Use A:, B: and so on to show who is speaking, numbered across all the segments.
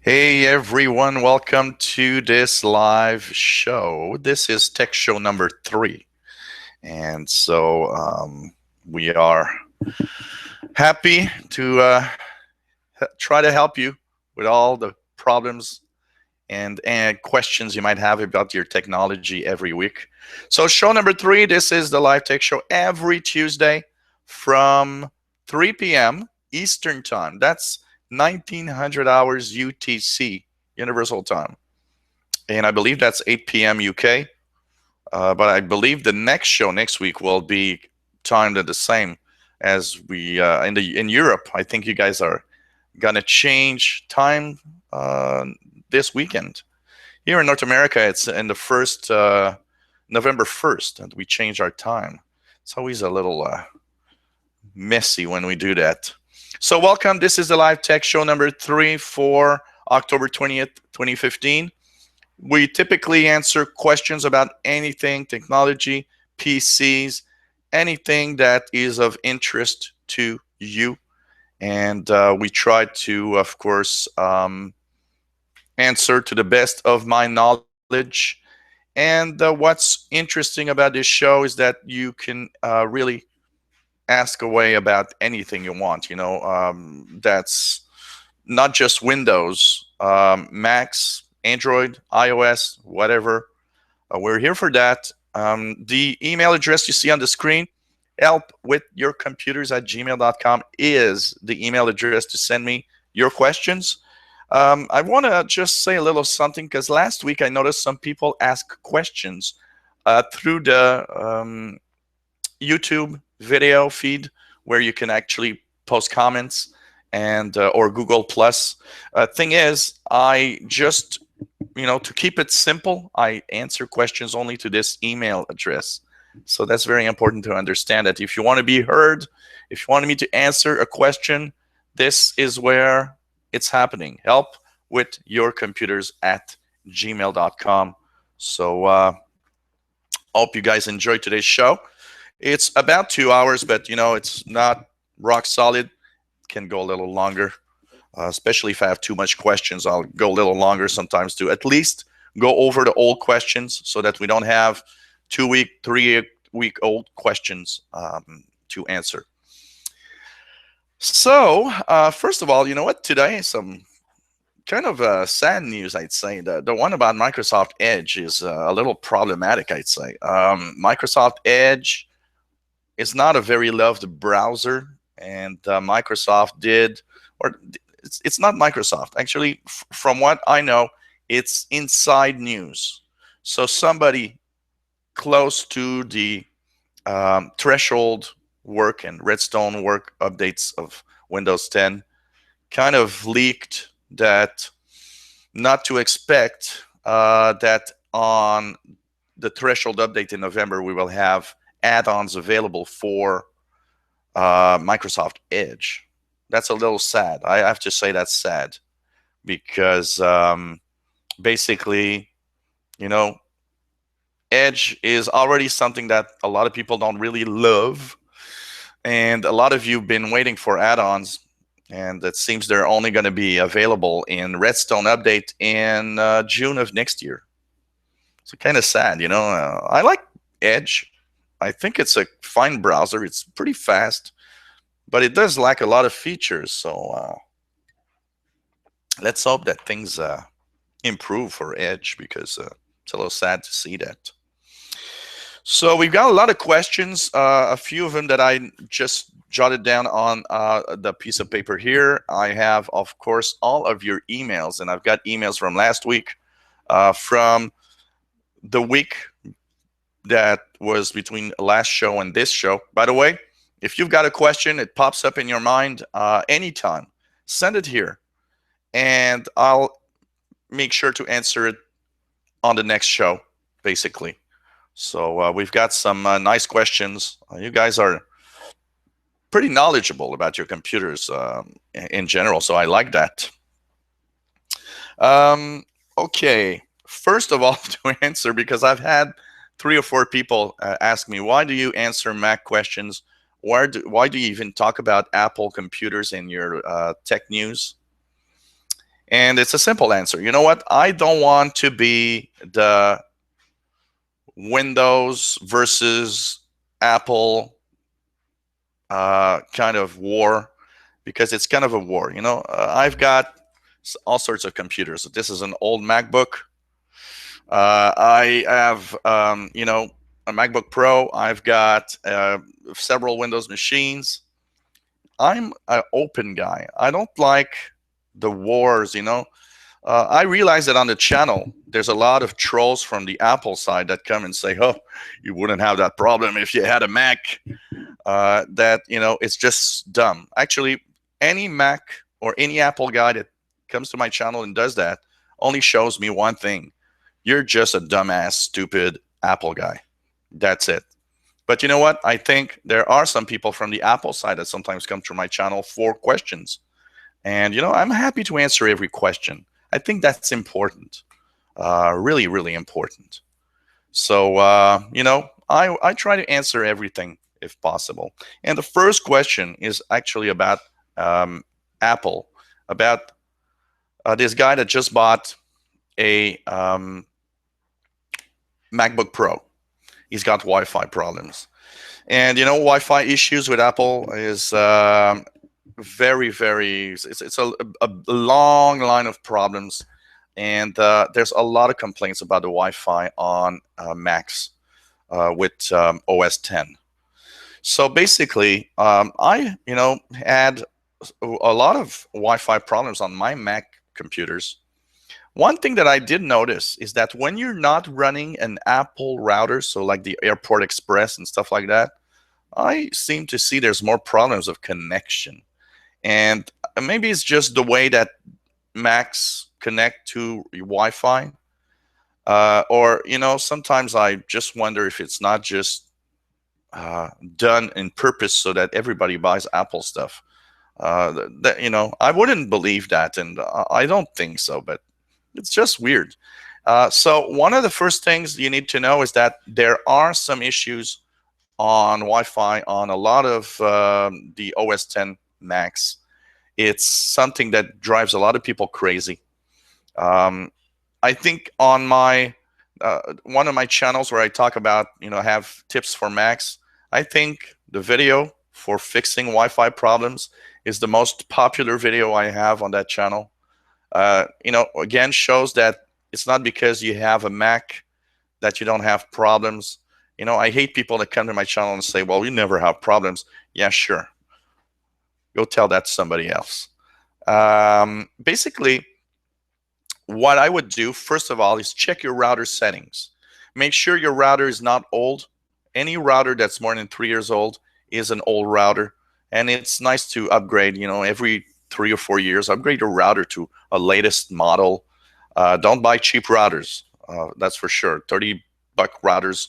A: Hey everyone, welcome to this live show. This is Tech Show number 3. And we are happy to try to help you with all the problems and questions you might have about your technology every week. So, show number 3, this is the live tech show every Tuesday from 3 p.m. Eastern Time. That's 1900 hours UTC, Universal Time. And I believe that's 8 p.m. UK. But I believe the next show next week will be timed at the same as we in Europe. I think you guys are gonna change time this weekend. Here in North America, it's in the first November 1st, and we change our time. It's always a little messy when we do that. So welcome. This is the live tech show number 3 for October 20th, 2015. We typically answer questions about anything, technology, PCs, anything that is of interest to you. And we try to, of course, answer to the best of my knowledge. And what's interesting about this show is that you can really ask away about anything you want. That's not just Windows, Macs, Android, iOS, whatever. We're here for that. The email address you see on the screen, helpwithyourcomputers@gmail.com, is the email address to send me your questions. I want to just say a little something because last week I noticed some people ask questions through the YouTube video feed where you can actually post comments and or Google Plus. Thing is, I just to keep it simple, I answer questions only to this email address. So that's very important to understand that if you want to be heard, if you want me to answer a question, this is where it's happening. helpwithyourcomputers@gmail.com. So hope you guys enjoyed today's show. It's about 2 hours, but it's not rock solid. It can go a little longer. Especially if I have too much questions, I'll go a little longer sometimes to at least go over the old questions so that we don't have 2-week, 3-week old questions to answer. So first of all, you know what? Today, some kind of sad news, I'd say. The one about Microsoft Edge is a little problematic, I'd say. Microsoft Edge is not a very loved browser, and Microsoft did, or it's not Microsoft. Actually, from what I know, it's inside news. So somebody close to the threshold work and redstone work updates of Windows 10 kind of leaked that not to expect that on the threshold update in November, we will have add-ons available for Microsoft Edge. That's a little sad. I have to say that's sad because basically, Edge is already something that a lot of people don't really love. And a lot of you have been waiting for add-ons, and it seems they're only going to be available in Redstone update in June of next year. So kind of sad, I like Edge. I think it's a fine browser. It's pretty fast, but it does lack a lot of features. So let's hope that things improve for Edge because it's a little sad to see that. So we've got a lot of questions, a few of them that I just jotted down on the piece of paper here. I have, of course, all of your emails, and I've got emails from last week, from the week that was between last show and this show. By the way, if you've got a question, it pops up in your mind anytime, send it here, and I'll make sure to answer it on the next show, basically. So we've got some nice questions. You guys are pretty knowledgeable about your computers in general, so I like that. Okay, first of all, to answer, because I've had 3 or 4 people ask me, why do you answer Mac questions? Why do you even talk about Apple computers in your tech news? And it's a simple answer. You know what? I don't want to be the Windows versus Apple kind of war, because it's kind of a war. I've got all sorts of computers. This is an old MacBook. I have, a MacBook Pro. I've got several Windows machines. I'm an open guy. I don't like the wars. I realize that on the channel, there's a lot of trolls from the Apple side that come and say, "Oh, you wouldn't have that problem if you had a Mac." It's just dumb. Actually, any Mac or any Apple guy that comes to my channel and does that only shows me one thing: you're just a dumbass, stupid Apple guy. That's it. But you know what? I think there are some people from the Apple side that sometimes come to my channel for questions. And, I'm happy to answer every question. I think that's important. Really, really important. So, I try to answer everything if possible. And the first question is actually about Apple, about this guy that just bought a MacBook Pro. He's got Wi-Fi problems. And, Wi-Fi issues with Apple is very, very, it's a long line of problems. And there's a lot of complaints about the Wi-Fi on Macs with OS 10. So basically, I, had a lot of Wi-Fi problems on my Mac computers. One thing that I did notice is that when you're not running an Apple router, so like the Airport Express and stuff like that, I seem to see there's more problems of connection. And maybe it's just the way that Macs connect to Wi-Fi. Or, sometimes I just wonder if it's not just done in purpose so that everybody buys Apple stuff. I wouldn't believe that, and I don't think so, but it's just weird. So one of the first things you need to know is that there are some issues on Wi-Fi on a lot of the OS 10 Macs. It's something that drives a lot of people crazy. I think on my one of my channels where I talk about, have tips for Macs, I think the video for fixing Wi-Fi problems is the most popular video I have on that channel. Again, shows that it's not because you have a Mac that you don't have problems. I hate people that come to my channel and say, well, you never have problems. Yeah, sure. Go tell that to somebody else. Basically, what I would do, first of all, is check your router settings. Make sure your router is not old. Any router that's more than 3 years old is an old router. And it's nice to upgrade, every 3 or 4 years, upgrade your router to a latest model. Don't buy cheap routers, that's for sure. $30 routers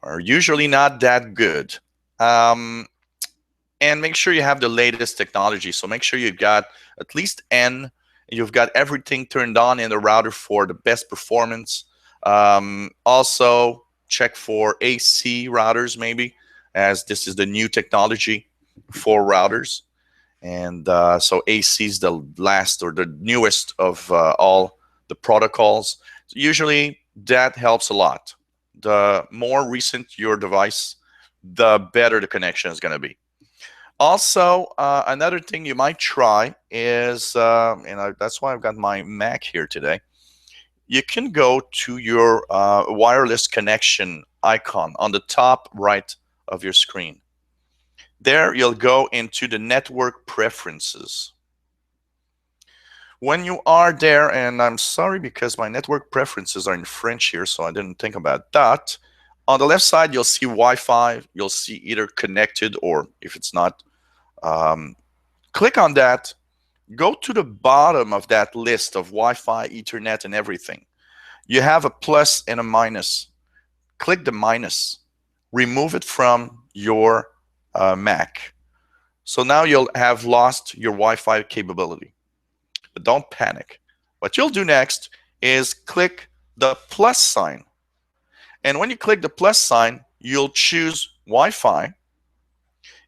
A: are usually not that good. And make sure you have the latest technology. So make sure you've got at least N. You've got everything turned on in the router for the best performance. Also, check for AC routers maybe, as this is the new technology for routers. And so AC is the last or the newest of all the protocols. So usually that helps a lot. The more recent your device, the better the connection is going to be. Also, another thing you might try is, that's why I've got my Mac here today. You can go to your wireless connection icon on the top right of your screen. There, you'll go into the network preferences. When you are there, and I'm sorry because my network preferences are in French here, so I didn't think about that. On the left side, you'll see Wi-Fi. You'll see either connected or if it's not, click on that. Go to the bottom of that list of Wi-Fi, Ethernet, and everything. You have a plus and a minus. Click the minus. Remove it from your Mac. So now you'll have lost your Wi-Fi capability. But don't panic. What you'll do next is click the plus sign. And when you click the plus sign, you'll choose Wi-Fi.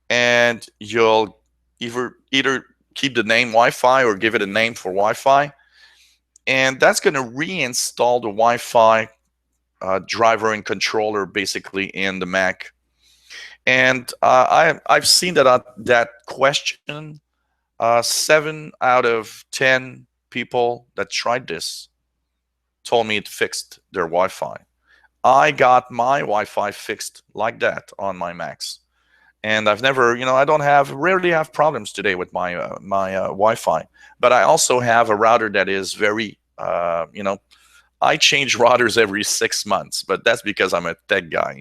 A: And you'll either keep the name Wi-Fi or give it a name for Wi-Fi. and that's going to reinstall the Wi-Fi driver and controller basically in the Mac. And I've seen that question. 7 out of 10 people that tried this told me it fixed their Wi-Fi. I got my Wi-Fi fixed like that on my Macs, and I've never, I don't rarely have problems today with my Wi-Fi. But I also have a router that is very, I change routers every 6 months, but that's because I'm a tech guy,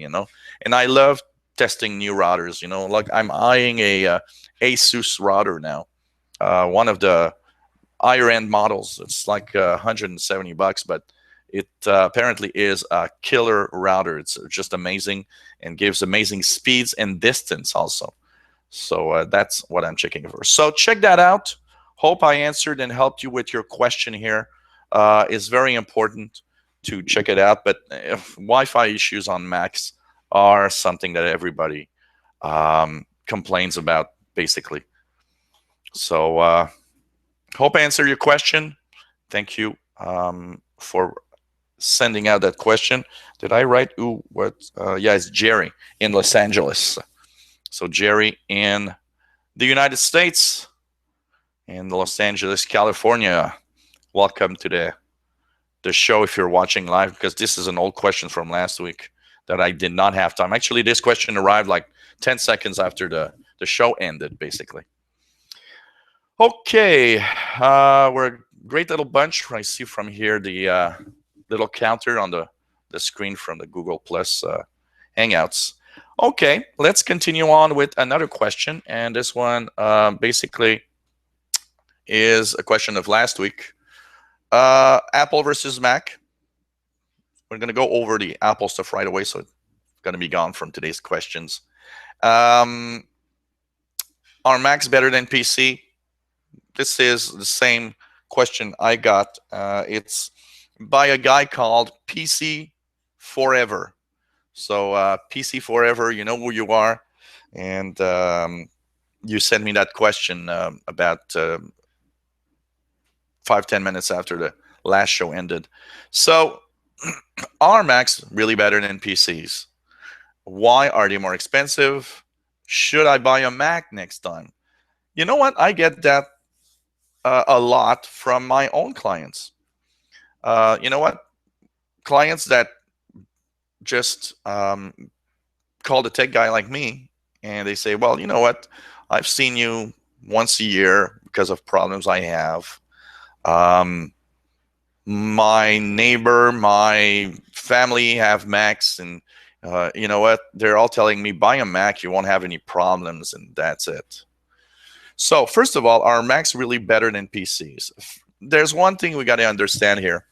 A: and I love testing new routers. Like I'm eyeing a Asus router now, one of the higher end models. It's like $170, but it apparently is a killer router. It's just amazing and gives amazing speeds and distance also. So that's what I'm checking for. So check that out. Hope I answered and helped you with your question here. It's very important to check it out. But Wi-Fi issues on Macs are something that everybody complains about, basically. So hope I answered your question. Thank you for sending out that question. Did I write what? Yeah, it's Jerry in Los Angeles. So Jerry in the United States, in Los Angeles, California. Welcome to the show if you're watching live, because this is an old question from last week that I did not have time. Actually, this question arrived like 10 seconds after the show ended, basically. Okay, we're a great little bunch. I see from here the little counter on the screen from the Google Plus Hangouts. Okay, let's continue on with another question. And this one basically is a question of last week. Apple versus Mac. We're going to go over the Apple stuff right away, so it's going to be gone from today's questions. Are Macs better than PC? This is the same question I got. It's by a guy called PC Forever. So PC Forever, you know who you are, and you sent me that question about 5-10 minutes after the last show ended. So are Macs really better than PCs? Why are they more expensive? Should I buy a Mac next time? You know what? I get that a lot from my own clients. You know what? Clients that just call the tech guy like me, and they say, well, you know what? I've seen you once a year because of problems I have. My neighbor, my family have Macs, and you know what? They're all telling me, buy a Mac, you won't have any problems, and that's it. So first of all, are Macs really better than PCs? There's one thing we got to understand here.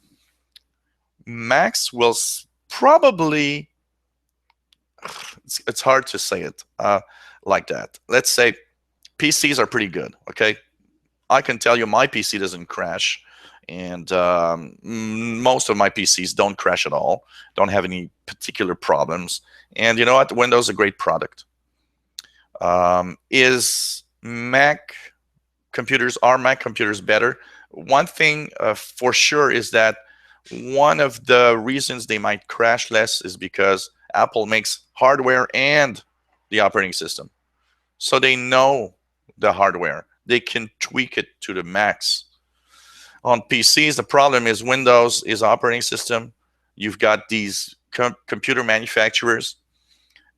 A: Macs will probably, it's hard to say it like that. Let's say PCs are pretty good, okay? I can tell you my PC doesn't crash, and most of my PCs don't crash at all, don't have any particular problems. And you know what? Windows is a great product. Is Mac computers, are Mac computers better? One thing for sure is that one of the reasons they might crash less is because Apple makes hardware and the operating system. So they know the hardware. They can tweak it to the max. On PCs, the problem is Windows is operating system. You've got these computer manufacturers,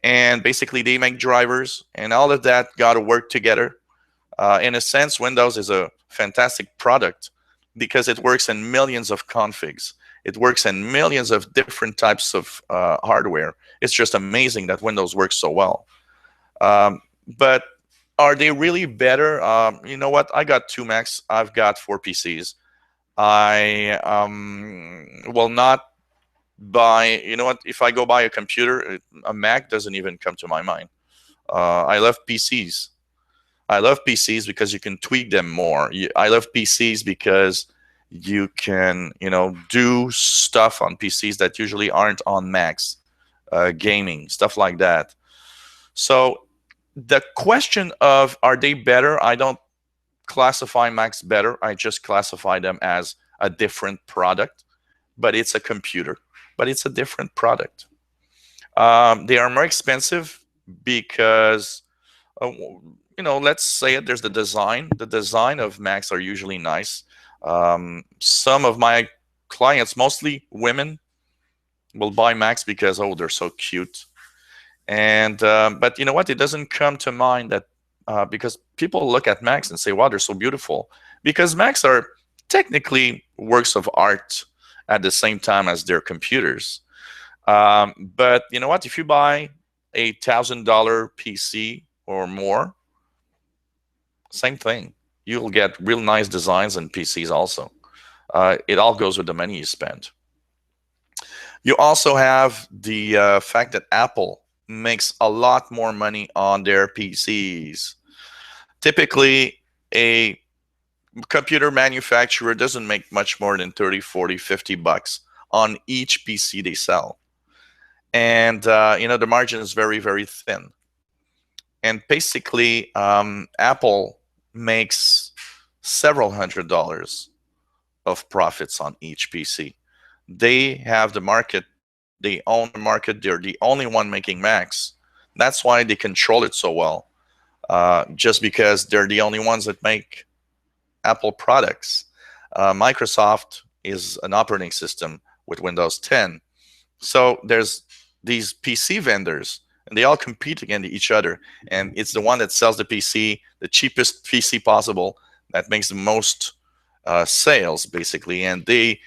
A: and basically they make drivers, and all of that got to work together. In a sense, Windows is a fantastic product because it works in millions of configs. It works in millions of different types of hardware. It's just amazing that Windows works so well. But are they really better? You know what? I got 2 Macs. I've got 4 PCs. I will not buy, you know what? If I go buy a computer, a Mac doesn't even come to my mind. I love PCs. I love PCs because you can tweak them more. I love PCs because you can, do stuff on PCs that usually aren't on Macs, gaming, stuff like that. So the question of are they better? I don't classify Macs better. I just classify them as a different product, but it's a computer, but it's a different product. They are more expensive because, let's say it, there's the design. The design of Macs are usually nice. Some of my clients, mostly women, will buy Macs because, oh, they're so cute. And but you know what? It doesn't come to mind that because people look at Macs and say, wow, they're so beautiful. Because Macs are technically works of art at the same time as their computers. But you know what? If you buy a $1,000 PC or more, same thing. You'll get real nice designs in PCs also. It all goes with the money you spend. You also have the fact that Apple makes a lot more money on their PCs. Typically, a computer manufacturer doesn't make much more than 30, 40, 50 bucks on each PC they sell. And, the margin is very, very thin. And basically, Apple makes several $100s of profits on each PC. They have the market. They own the market. They're the only one making Macs. That's why they control it so well. Just because they're the only ones that make Apple products. Microsoft is an operating system with Windows 10. So there's these PC vendors, and they all compete against each other. And it's the one that sells the PC, the cheapest PC possible, that makes the most sales, basically. And they,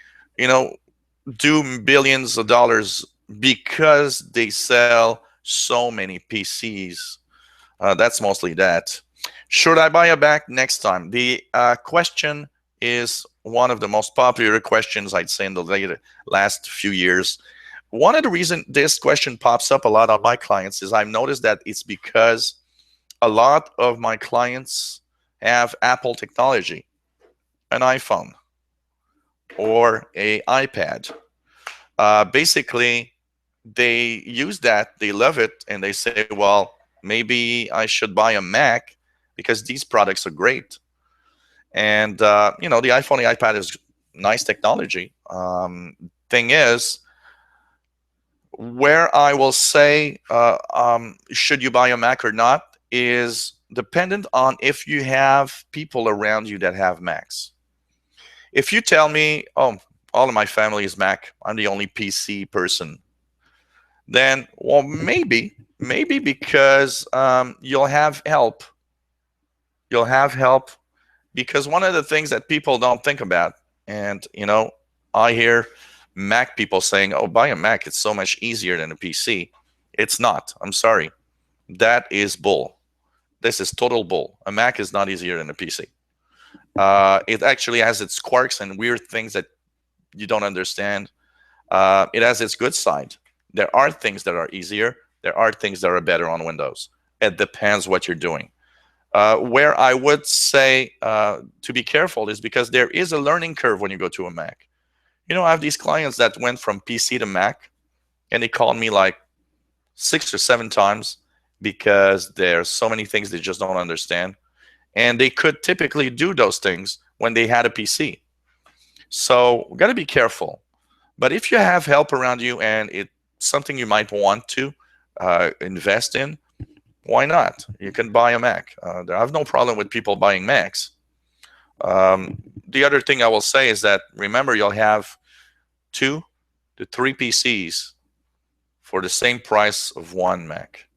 A: do billions of dollars because they sell so many PCs. That's mostly that. Should I buy a Mac next time? The question is one of the most popular questions, I'd say, in the last few years. One of the reasons this question pops up a lot on my clients is I've noticed that it's because a lot of my clients have Apple technology, an iPhone or an iPad. Basically, they use that, they love it, and they say, well, maybe I should buy a Mac because these products are great. And, the iPhone, the iPad is nice technology. Thing is, where I will say, should you buy a Mac or not, is dependent on if you have people around you that have Macs. If you tell me, oh, all of my family is Mac, I'm the only PC person, then, well, maybe because you'll have help. You'll have help because one of the things that people don't think about, and, I hear Mac people saying, oh, buy a Mac, it's so much easier than a PC. It's not. I'm sorry. That is bull. This is total bull. A Mac is not easier than a PC. It actually has its quirks and weird things that you don't understand. It has its good side. There are things that are easier. There are things that are better on Windows. It depends what you're doing. Where I would say to be careful is because there is a learning curve when you go to a Mac. I have these clients that went from PC to Mac, and they called me like 6 or 7 times because there's so many things they just don't understand. And they could typically do those things when they had a PC. So we got to be careful. But if you have help around you and it's something you might want to invest in, why not? You can buy a Mac. I have no problem with people buying Macs. The other thing I will say is that, remember, you'll have 2 to 3 PCs for the same price of one Mac.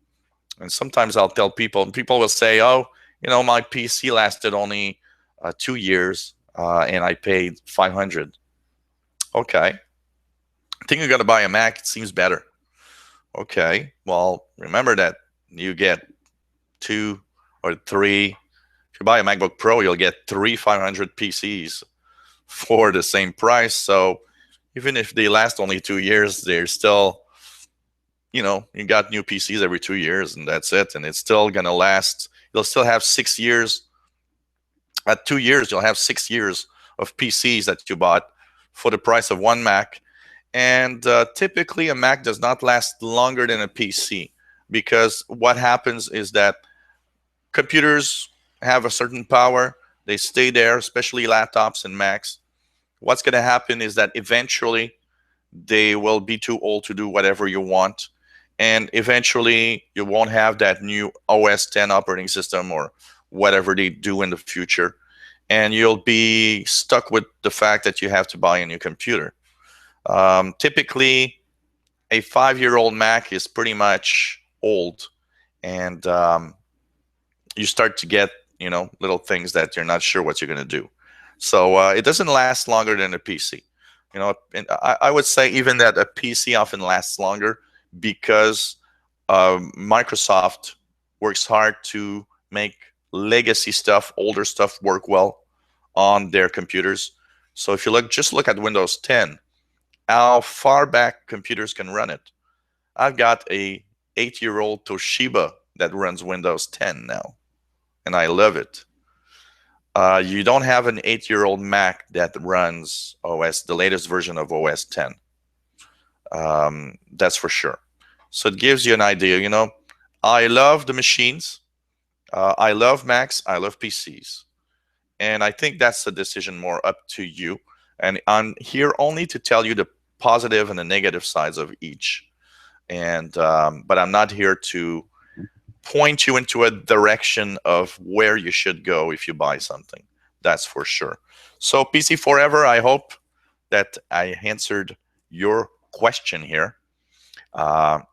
A: And sometimes I'll tell people, and people will say, oh, my PC lasted only 2 years and I paid $500. Okay. I think you're going to buy a Mac. It seems better. Okay. Well, remember that you get 2 or 3. If you buy a MacBook Pro, you'll get 3 500 PCs for the same price. So even if they last only 2 years, they're still, you got new PCs every 2 years, and that's it. And it's still going to last. You'll still have 6 years. At 2 years, you'll have 6 years of PCs that you bought for the price of one Mac. And typically, a Mac does not last longer than a PC because what happens is that computers have a certain power. They stay there, especially laptops and Macs. what's going to happen is that eventually they will be too old to do whatever you want. And eventually you won't have that new OS 10 operating system or whatever they do in the future. And you'll be stuck with the fact that you have to buy a new computer. Typically, a 5-year-old Mac is pretty much old. And you start to get, little things that you're not sure what you're going to do. So it doesn't last longer than a PC. And I would say even that a PC often lasts longer because Microsoft works hard to make legacy stuff, older stuff work well on their computers. So if you just look at Windows 10, how far back computers can run it. I've got a 8-year-old Toshiba that runs Windows 10 now, and I love it. You don't have an 8-year-old Mac that runs the latest version of OS 10. That's for sure. So it gives you an idea. I love the machines. I love Macs. I love PCs. And I think that's a decision more up to you. And I'm here only to tell you the positive and the negative sides of each. And but I'm not here to point you into a direction of where you should go if you buy something. That's for sure. So PC Forever, I hope that I answered your question here.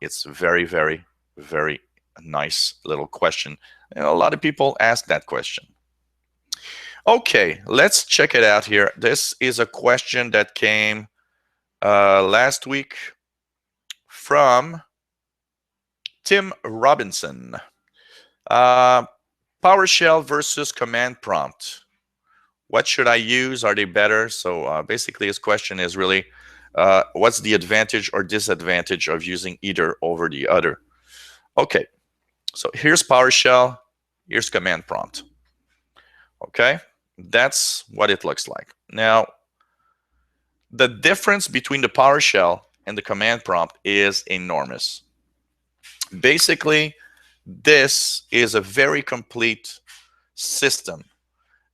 A: It's very, very, very nice little question. And a lot of people ask that question. Okay, let's check it out here. This is a question that came last week from Tim Robinson. PowerShell versus command prompt. What should I use? Are they better? So basically his question is really, what's the advantage or disadvantage of using either over the other? Okay, so here's PowerShell, here's command prompt. Okay, that's what it looks like. Now, the difference between the PowerShell and the command prompt is enormous. Basically, this is a very complete system.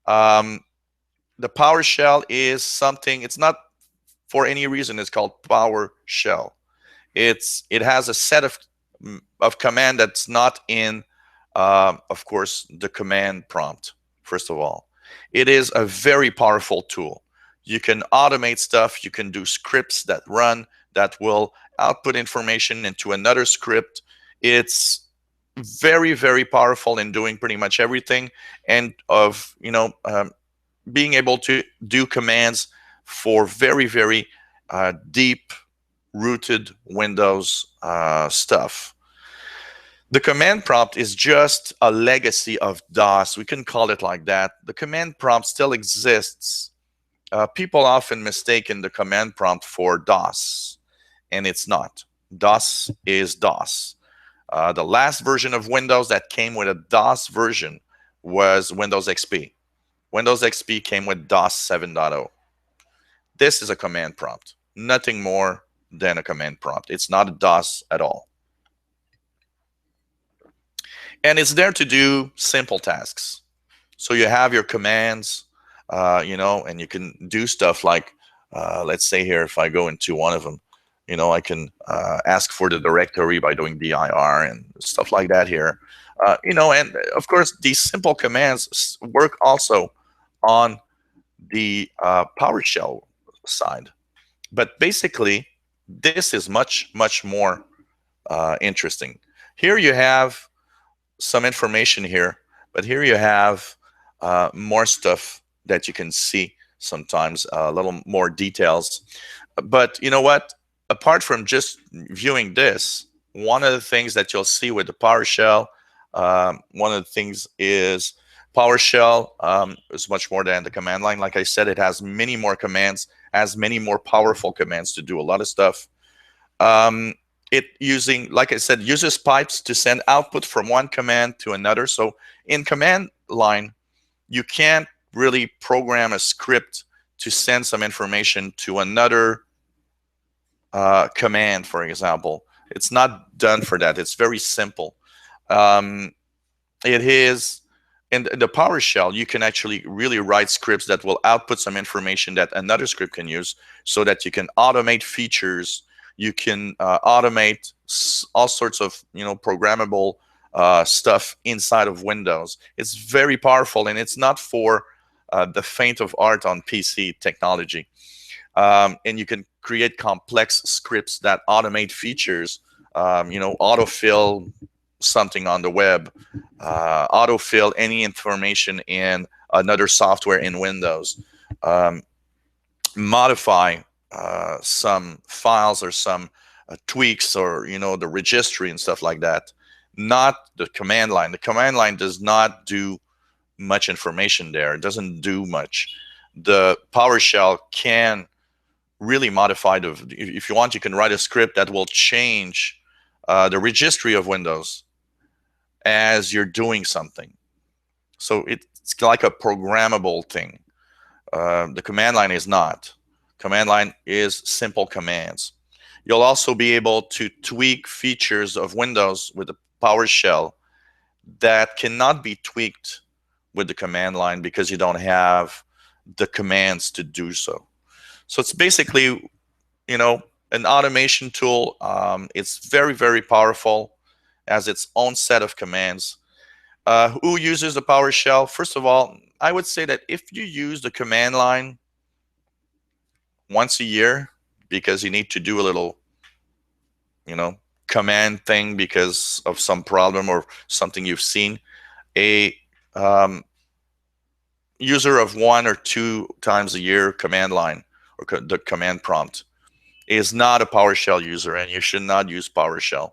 A: The PowerShell is something, it's not for any reason it's called PowerShell. It has a set of command that's not in, of course, the command prompt, first of all. It is a very powerful tool. You can automate stuff. You can do scripts that run that will output information into another script. It's very, very powerful in doing pretty much everything, and of being able to do commands for very, very deep rooted Windows stuff. The command prompt is just a legacy of DOS. We can call it like that. The command prompt still exists. People often mistaken the command prompt for DOS, and it's not. DOS is DOS. The last version of Windows that came with a DOS version was Windows XP. Windows XP came with DOS 7.0. This is a command prompt, nothing more than a command prompt. It's not a DOS at all. And it's there to do simple tasks. So you have your commands, and you can do stuff like, let's say here, if I go into one of them, I can ask for the directory by doing dir and stuff like that here. And of course, these simple commands work also on the PowerShell side. But basically, this is much, much more interesting. Here you have some information here, but here you have more stuff that you can see sometimes, a little more details. But you know what? Apart from just viewing this, one of the things that you'll see with the PowerShell, one of the things is PowerShell is much more than the command line. Like I said, it has many more commands, has many more powerful commands to do a lot of stuff. It like I said, uses pipes to send output from one command to another. So in command line, you can't really program a script to send some information to another command, for example. It's not done for that. It's very simple. It is in the PowerShell, you can actually really write scripts that will output some information that another script can use, so that you can automate features. You can automate all sorts of programmable stuff inside of Windows. It's very powerful, and it's not for the faint of heart on PC technology. And you can create complex scripts that automate features. Autofill something on the web, autofill any information in another software in Windows, modify some files or some tweaks, or the registry and stuff like that. Not the command line. The command line does not do much information there. It doesn't do much. The PowerShell can really modify if you want, you can write a script that will change the registry of Windows as you're doing something. So it's like a programmable thing. The command line is not. Command line is simple commands. You'll also be able to tweak features of Windows with the PowerShell that cannot be tweaked with the command line because you don't have the commands to do so. So it's basically, an automation tool. It's very, very powerful, has its own set of commands. Who uses the PowerShell? First of all, I would say that if you use the command line once a year because you need to do a little, command thing because of some problem or something you've seen, a user of 1 or 2 times a year command line or the command prompt is not a PowerShell user, and you should not use PowerShell.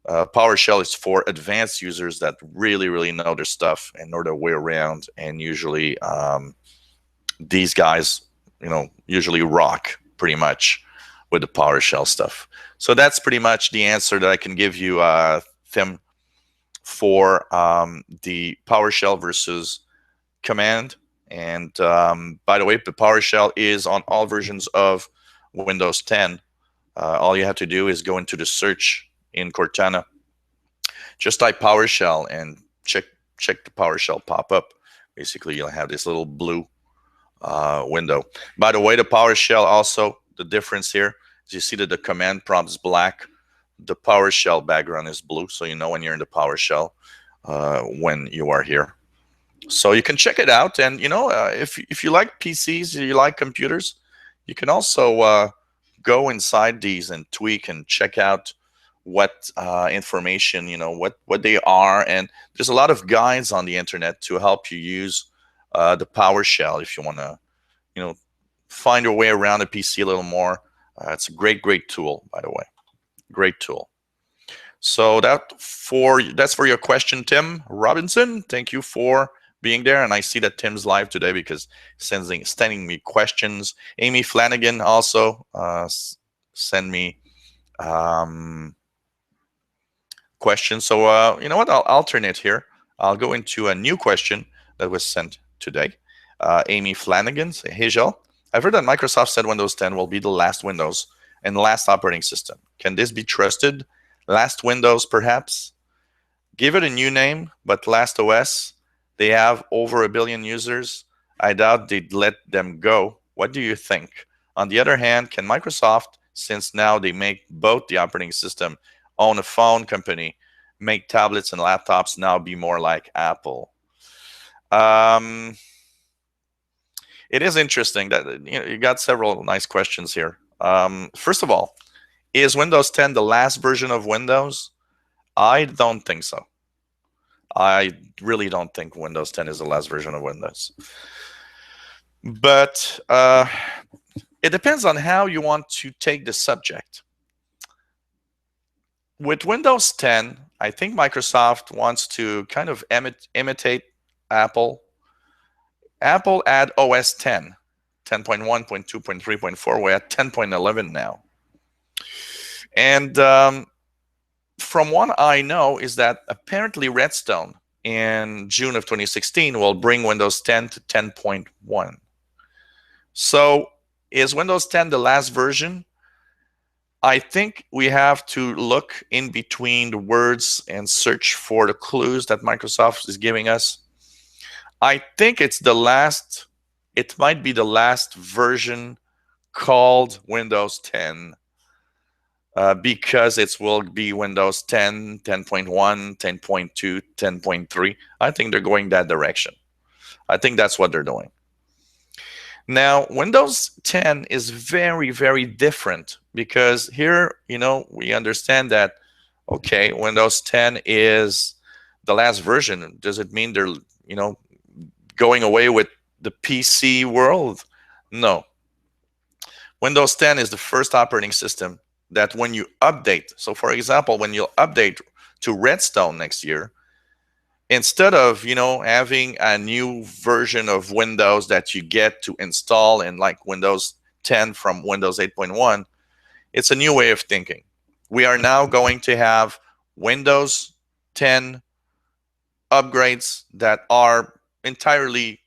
A: PowerShell is for advanced users that really, really know their stuff and know their way around. And usually these guys, usually rock pretty much with the PowerShell stuff. So that's pretty much the answer that I can give you, Tim, for the PowerShell versus command. And by the way, the PowerShell is on all versions of Windows 10. All you have to do is go into the search in Cortana, just type PowerShell and check the PowerShell pop up. Basically, you'll have this little blue window. By the way, the PowerShell also, the difference here is you see that the command prompt is black. The PowerShell background is blue, so you know when you're in the PowerShell when you are here. So you can check it out, and if you like PCs, you like computers, you can also go inside these and tweak and check out what information, what they are. And there's a lot of guides on the internet to help you use the PowerShell if you want to, find your way around a PC a little more. It's a great tool, by the way. Great tool. So that's for your question, Tim Robinson. Thank you for being there. And I see that Tim's live today because he's sending me questions. Amy Flanagan also send me questions. So you know what? I'll alternate here. I'll go into a new question that was sent today. Amy Flanagan, say, hey, Joel, I've heard that Microsoft said Windows 10 will be the last Windows and last operating system. Can this be trusted? Last Windows, perhaps? Give it a new name, but last OS. They have over 1 billion users. I doubt they'd let them go. What do you think? On the other hand, can Microsoft, since now they make both the operating system, own a phone company, make tablets and laptops now be more like Apple? It is interesting that you got several nice questions here. First of all, is Windows 10 the last version of Windows? I don't think so. I really don't think Windows 10 is the last version of Windows. But it depends on how you want to take the subject. With Windows 10, I think Microsoft wants to kind of imitate Apple. Apple had OS 10, 10.1.2.3.4. We're at 10.11 now. And from what I know is that apparently Redstone in June of 2016 will bring Windows 10 to 10.1. So is Windows 10 the last version? I think we have to look in between the words and search for the clues that Microsoft is giving us. I think it's the last, it might be the last version called Windows 10, because it will be Windows 10, 10.1, 10.2, 10.3. I think they're going that direction. I think that's what they're doing. Now, Windows 10 is very, very different because here, we understand that, okay, Windows 10 is the last version. Does it mean they're, going away with the PC world? No. Windows 10 is the first operating system that when you update, so for example, when you'll update to Redstone next year, instead of having a new version of Windows that you get to install in like Windows 10 from Windows 8.1, it's a new way of thinking. We are now going to have Windows 10 upgrades that are entirely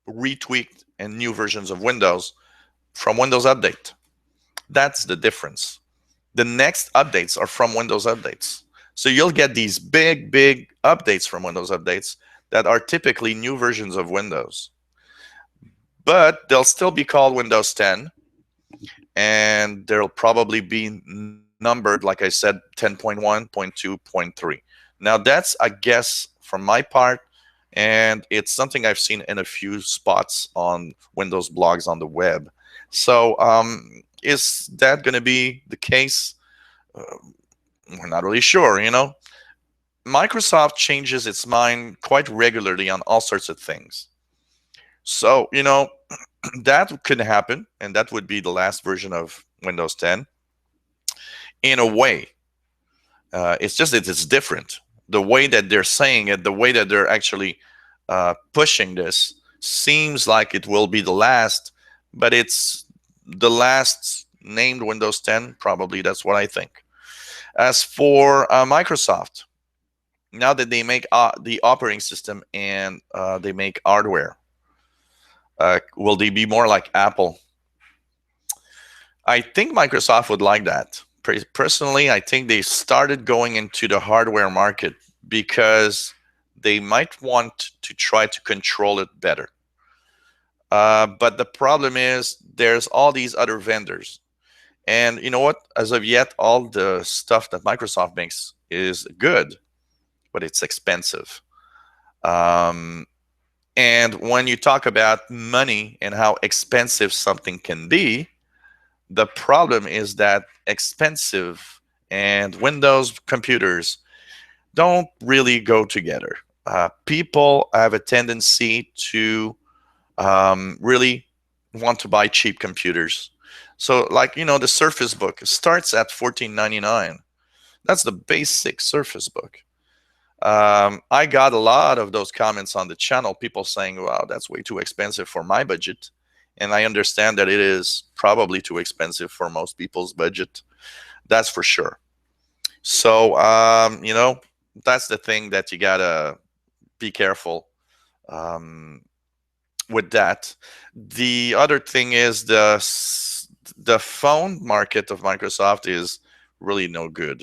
A: retweaked and new versions of Windows from Windows Update. That's the difference. The next updates are from Windows Updates. So you'll get these big, big updates from Windows Updates that are typically new versions of Windows. But they'll still be called Windows 10. And they'll probably be numbered, like I said, 10.1, 0.2, 0.3. Now, that's a guess from my part. And it's something I've seen in a few spots on Windows blogs on the web. So is that going to be the case? We're not really sure, Microsoft changes its mind quite regularly on all sorts of things. So, that could happen, and that would be the last version of Windows 10. In a way, it's just that it's different. The way that they're saying it, the way that they're actually pushing this, seems like it will be the last, but it's the last named Windows 10. Probably that's what I think. As for Microsoft, now that they make the operating system and they make hardware, will they be more like Apple? I think Microsoft would like that. Personally, I think they started going into the hardware market because they might want to try to control it better. But the problem is there's all these other vendors. And you know what? As of yet, all the stuff that Microsoft makes is good, but it's expensive. And when you talk about money and how expensive something can be, the problem is that expensive and Windows computers don't really go together. People have a tendency to really want to buy cheap computers. So like, the Surface Book starts at $14.99. That's the basic Surface Book. I got a lot of those comments on the channel, people saying, wow, that's way too expensive for my budget. And I understand that it is probably too expensive for most people's budget. That's for sure. So, that's the thing that you gotta be careful with that. The other thing is the phone market of Microsoft is really no good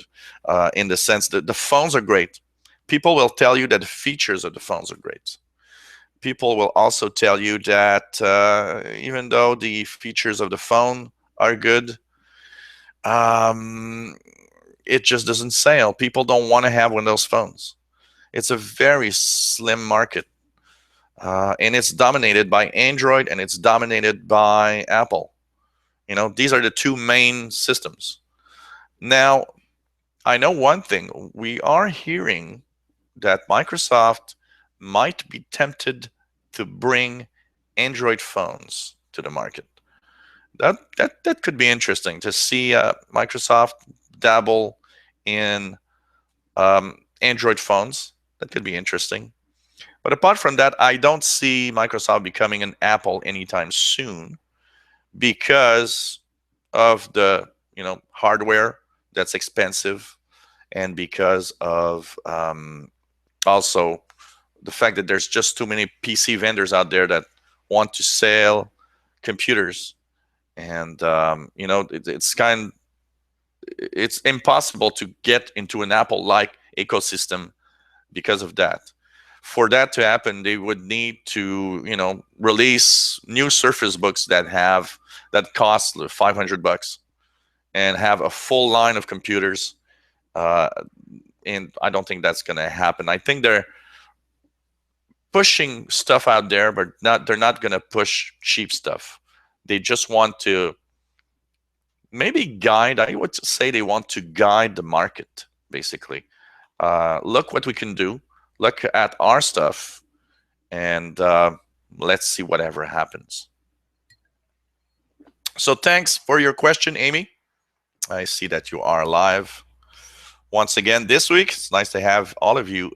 A: in the sense that the phones are great. People will tell you that the features of the phones are great. People will also tell you that even though the features of the phone are good, it just doesn't sell. People don't want to have Windows phones. It's a very slim market. And it's dominated by Android and it's dominated by Apple. These are the two main systems. Now, I know one thing. We are hearing that Microsoft might be tempted to bring Android phones to the market. That could be interesting to see Microsoft dabble in Android phones. That could be interesting. But apart from that, I don't see Microsoft becoming an Apple anytime soon because of the hardware that's expensive, and because of also the fact that there's just too many PC vendors out there that want to sell computers. And it's kind it's impossible to get into an Apple-like ecosystem because of that. For that to happen, they would need to, release new Surface Books that cost $500 and have a full line of computers. And I don't think that's going to happen. I think they're pushing stuff out there, but they're not going to push cheap stuff. They just want to maybe guide. I would say they want to guide the market, basically. Look what we can do. Look at our stuff, and let's see whatever happens. So thanks for your question, Amy. I see that you are live once again this week. It's nice to have all of you,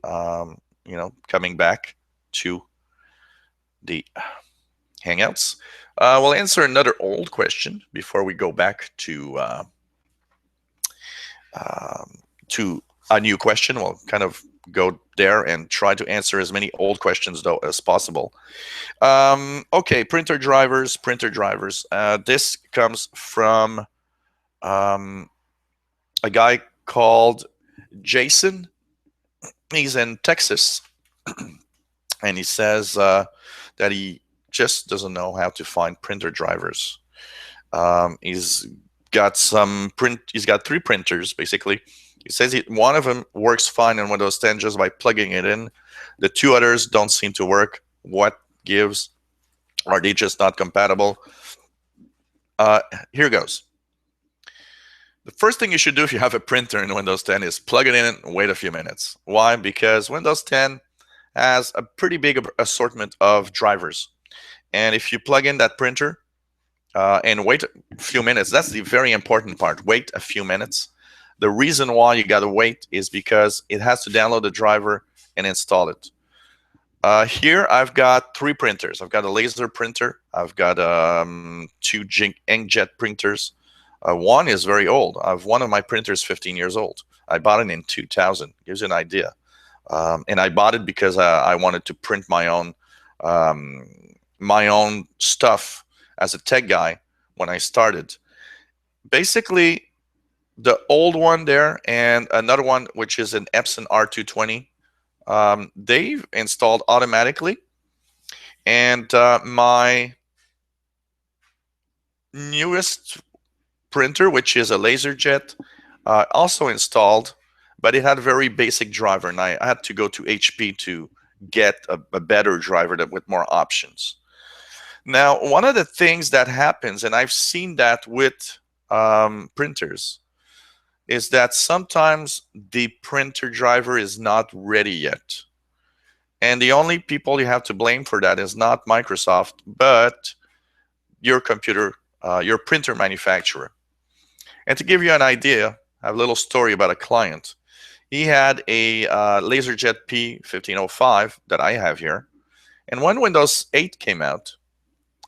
A: coming back to the Hangouts. We'll answer another old question before we go back to a new question. We'll kind of go there and try to answer as many old questions though as possible. Okay, printer drivers. This comes from a guy called Jason. He's in Texas, and he says that he just doesn't know how to find printer drivers. He's got 3 printers basically. He says one of them works fine in Windows 10 just by plugging it in. The 2 others don't seem to work. What gives? Are they just not compatible? Here goes. The first thing you should do if you have a printer in Windows 10 is plug it in and wait a few minutes. Why? Because Windows 10 has a pretty big assortment of drivers. And if you plug in that printer and wait a few minutes, that's the very important part. Wait a few minutes. The reason why you got to wait is because it has to download the driver and install it. Here I've got 3 printers. I've got a laser printer. I've got 2 inkjet printers. One is very old. One of my printers 15 years old. I bought it in 2000. Gives you an idea. And I bought it because I wanted to print my own stuff as a tech guy when I started. Basically, the old one there and another one, which is an Epson R220, they've installed automatically. And my newest printer, which is a LaserJet, also installed, but it had a very basic driver, and I had to go to HP to get a better driver with more options. Now, one of the things that happens, and I've seen that with printers, is that sometimes the printer driver is not ready yet. And the only people you have to blame for that is not Microsoft, but your printer manufacturer. And to give you an idea, I have a little story about a client. He had a LaserJet P1505 that I have here. And when Windows 8 came out,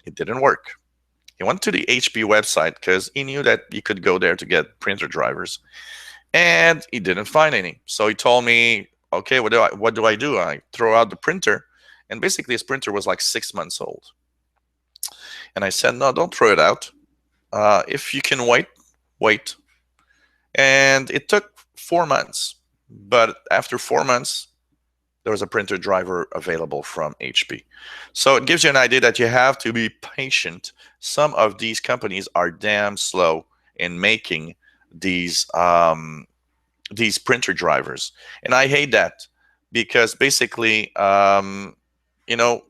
A: it didn't work. He went to the HP website because he knew that you could go there to get printer drivers. And he didn't find any. So he told me, okay, what do I do? I throw out the printer. And basically his printer was like 6 months old. And I said, no, don't throw it out. If you can wait. And it took 4 months. But after 4 months, there was a printer driver available from HP. So it gives you an idea that you have to be patient. Some of these companies are damn slow in making these printer drivers. And I hate that because basically, you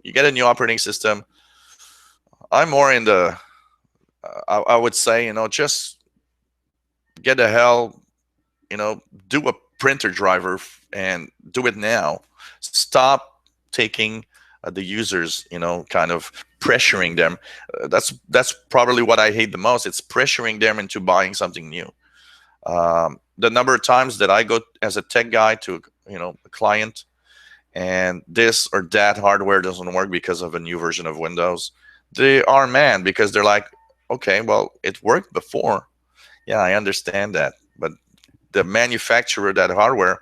A: get a new operating system. I'm more in the, I would say, just get the hell, do a printer driver and do it now. Stop taking the users, kind of pressuring them. That's probably what I hate the most. It's pressuring them into buying something new. The number of times that I go as a tech guy to a client and this or that hardware doesn't work because of a new version of Windows, they are mad because they're like, okay, well, it worked before. Yeah, I understand that, but the manufacturer of that hardware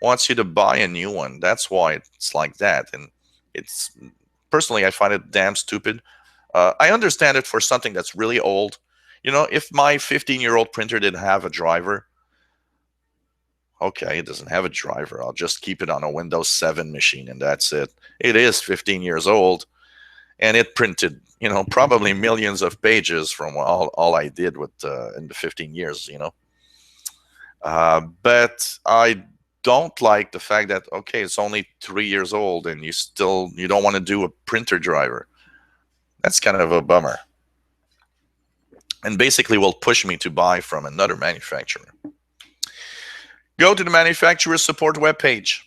A: wants you to buy a new one. That's why it's like that. And it's, personally, I find it damn stupid. I understand it for something that's really old. if my 15-year-old printer didn't have a driver, okay, it doesn't have a driver. I'll just keep it on a Windows 7 machine and that's it. It is 15 years old and it printed, probably millions of pages from all I did with in the 15 years, But I don't like the fact that, okay, it's only 3 years old and you don't want to do a printer driver. That's kind of a bummer. And basically will push me to buy from another manufacturer. Go to the manufacturer support webpage.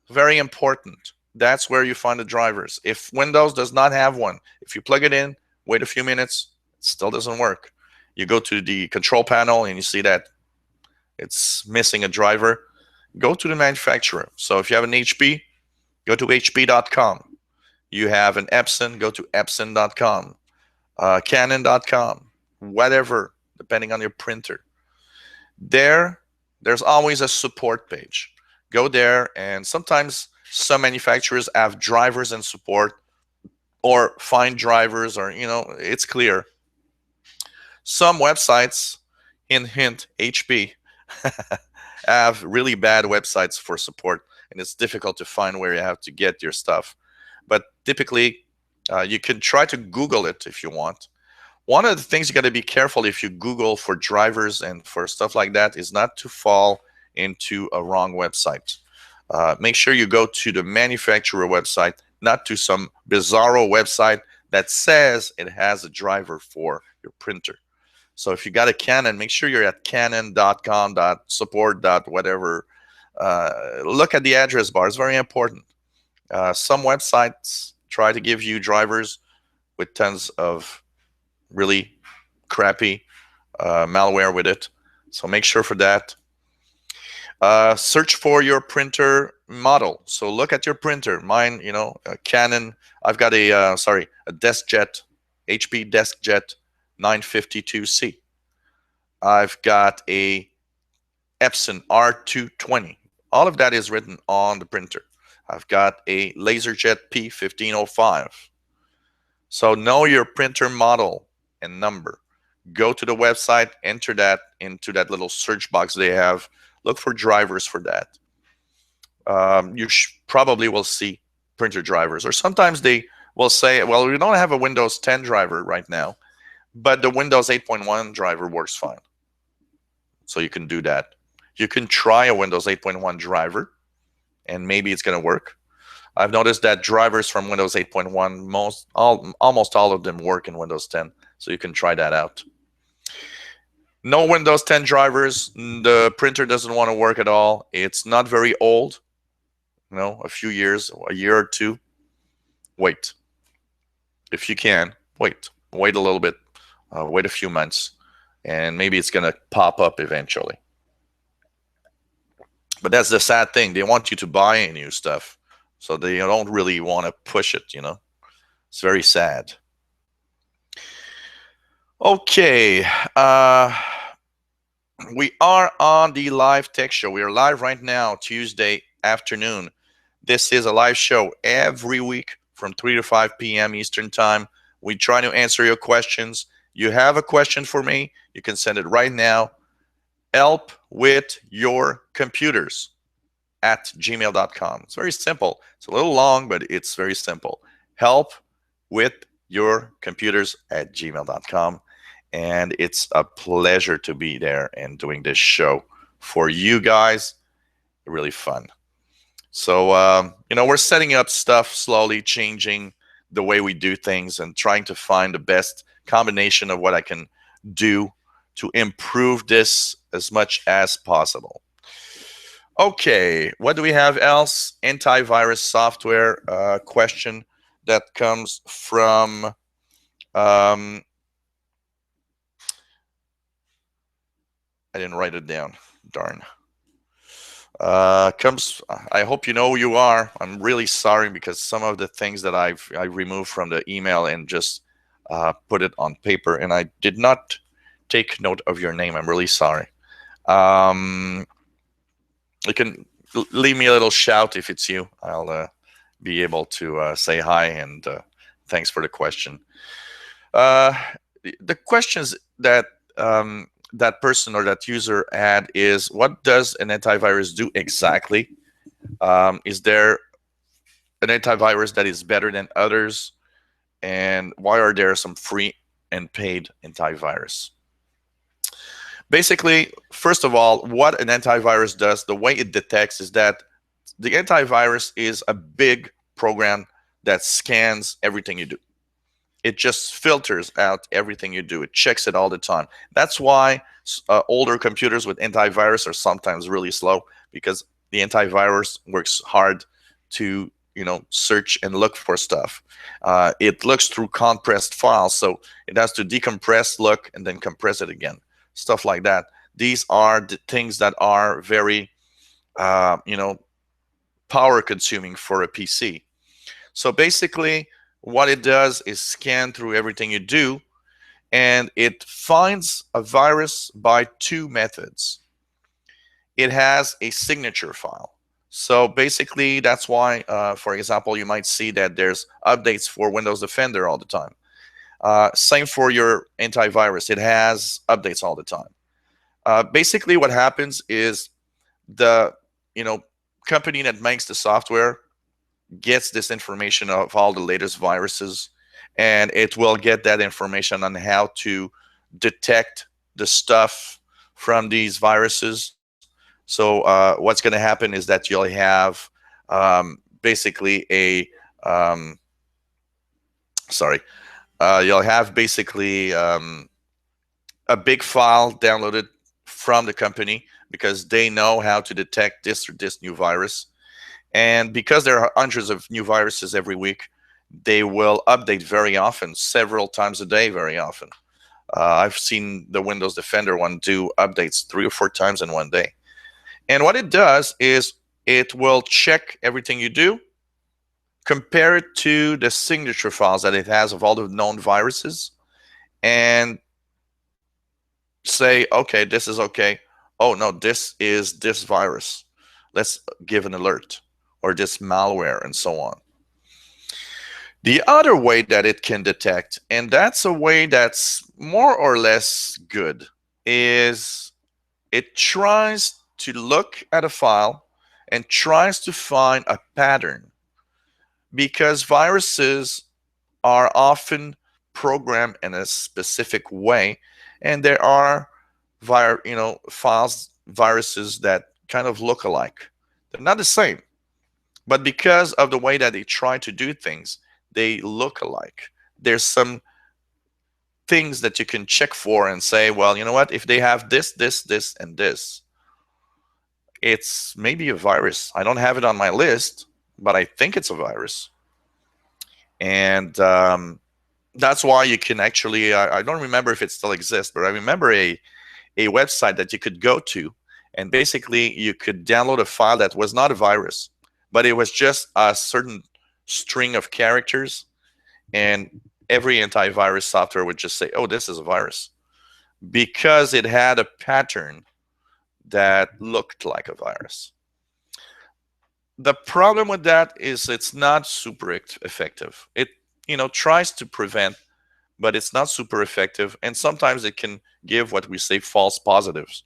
A: Very important. That's where you find the drivers. If Windows does not have one, if you plug it in, wait a few minutes, it still doesn't work. You go to the control panel and you see that it's missing a driver. Go to the manufacturer. So if you have an HP, go to hp.com. You have an Epson, go to epson.com. Canon.com. Whatever, depending on your printer. There's always a support page. Go there, and sometimes some manufacturers have drivers and support, or find drivers, or it's clear. Some websites, hint, HP, have really bad websites for support, and it's difficult to find where you have to get your stuff. But typically, you can try to Google it if you want. One of the things you got to be careful if you Google for drivers and for stuff like that is not to fall into a wrong website. Make sure you go to the manufacturer website, not to some bizarro website that says it has a driver for your printer. So if you got a Canon, make sure you're at canon.com.support.whatever. Look at the address bar. It's very important. Some websites try to give you drivers with tons of really crappy malware with it. So make sure for that. Search for your printer model. So look at your printer. Mine, a Canon. I've got a DeskJet, HP DeskJet 952C. I've got a Epson R220. All of that is written on the printer. I've got a LaserJet P1505. So know your printer model and number. Go to the website, enter that into that little search box they have. Look for drivers for that. You probably will see printer drivers, or sometimes they will say, well, we don't have a Windows 10 driver right now, but the Windows 8.1 driver works fine. So you can do that. You can try a Windows 8.1 driver, and maybe it's going to work. I've noticed that drivers from Windows 8.1, almost all of them work in Windows 10, so you can try that out. No Windows 10 drivers. The printer doesn't want to work at all. It's not very old. A few years, a year or two. Wait. If you can, wait. Wait a little bit. Wait a few months. And maybe it's going to pop up eventually. But that's the sad thing. They want you to buy new stuff. So they don't really want to push it, It's very sad. Okay. We are on the live tech show. We are live right now, Tuesday afternoon. This is a live show every week from 3 to 5 p.m. Eastern Time. We try to answer your questions. You have a question for me, you can send it right now. helpwithyourcomputers@gmail.com. It's very simple. It's a little long, but it's very simple. helpwithyourcomputers@gmail.com. And it's a pleasure to be there and doing this show for you guys. Really fun. So, we're setting up stuff slowly, changing the way we do things and trying to find the best combination of what I can do to improve this as much as possible. Okay, what do we have else? Antivirus software question that comes from I didn't write it down. Darn. I hope you know who you are. I'm really sorry because some of the things that I removed from the email and just put it on paper, and I did not take note of your name. I'm really sorry. You can leave me a little shout if it's you. I'll be able to say hi and thanks for the question. the questions that that person or that user had is, what does an antivirus do exactly? Is there an antivirus that is better than others? And why are there some free and paid antivirus? Basically, first of all, what an antivirus does, the way it detects is that the antivirus is a big program that scans everything you do. It just filters out everything you do. It checks it all the time. That's why older computers with antivirus are sometimes really slow, because the antivirus works hard to search and look for stuff. It looks through compressed files, so it has to decompress, look, and then compress it again. Stuff like that. These are the things that are very power consuming for a PC. So basically, what it does is scan through everything you do, and it finds a virus by two methods. It has a signature file. So basically, that's why, for example, you might see that there's updates for Windows Defender all the time. Same for your antivirus. It has updates all the time. Basically, what happens is the company that makes the software gets this information of all the latest viruses, and it will get that information on how to detect the stuff from these viruses. So what's going to happen is that you'll have basically you'll have basically a big file downloaded from the company, because they know how to detect this or this new virus. And because there are hundreds of new viruses every week, they will update very often, several times a day, very often. I've seen the Windows Defender one do updates 3 or 4 times in one day. And what it does is it will check everything you do, compare it to the signature files that it has of all the known viruses, and say, okay, this is okay. Oh, no, this is this virus. Let's give an alert, or this malware, and so on. The other way that it can detect, and that's a way that's more or less good, is it tries to look at a file and tries to find a pattern, because viruses are often programmed in a specific way, and there are viruses that kind of look alike. They're not the same, but because of the way that they try to do things, they look alike. There's some things that you can check for and say, well, you know what, if they have this, this, this, and this, it's maybe a virus. I don't have it on my list, but I think it's a virus. And that's why you can actually, I don't remember if it still exists, but I remember a website that you could go to, and basically you could download a file that was not a virus, but it was just a certain string of characters, and every antivirus software would just say, oh, this is a virus, because it had a pattern that looked like a virus. The problem with that is it's not super effective. It tries to prevent, but it's not super effective, and sometimes it can give what we say false positives,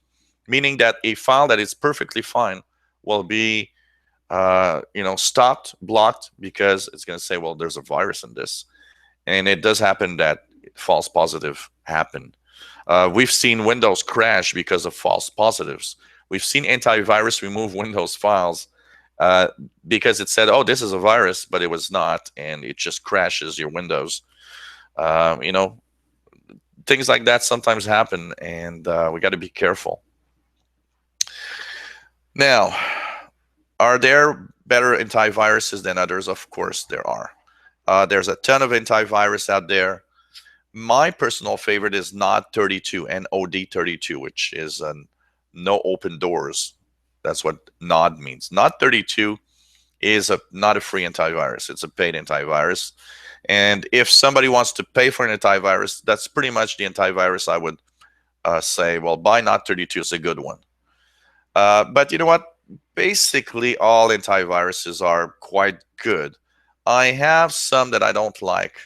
A: meaning that a file that is perfectly fine will be stopped, blocked, because it's going to say, well, there's a virus in this. And it does happen that false positive happen. We've seen Windows crash because of false positives. We've seen antivirus remove Windows files because it said, oh, this is a virus, but it was not, and it just crashes your Windows. Things like that sometimes happen, and we got to be careful. Now, are there better antiviruses than others? Of course there are. There's a ton of antivirus out there. My personal favorite is NOD32, NOD32, which is no open doors. That's what NOD means. NOD32 is not a free antivirus. It's a paid antivirus. And if somebody wants to pay for an antivirus, that's pretty much the antivirus I would say, well, buy NOD32 is a good one. But you know what? Basically, all antiviruses are quite good. I have some that I don't like.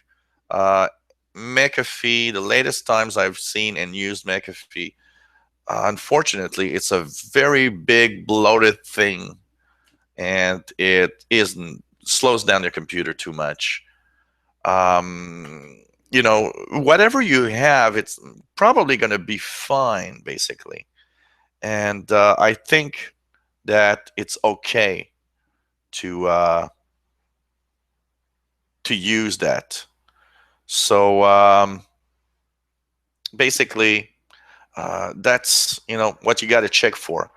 A: McAfee, the latest times I've seen and used McAfee, unfortunately, it's a very big bloated thing, and it isn't slows down your computer too much. Whatever you have, it's probably going to be fine, basically. And I think that it's okay to use that. So basically, that's what you got to check for.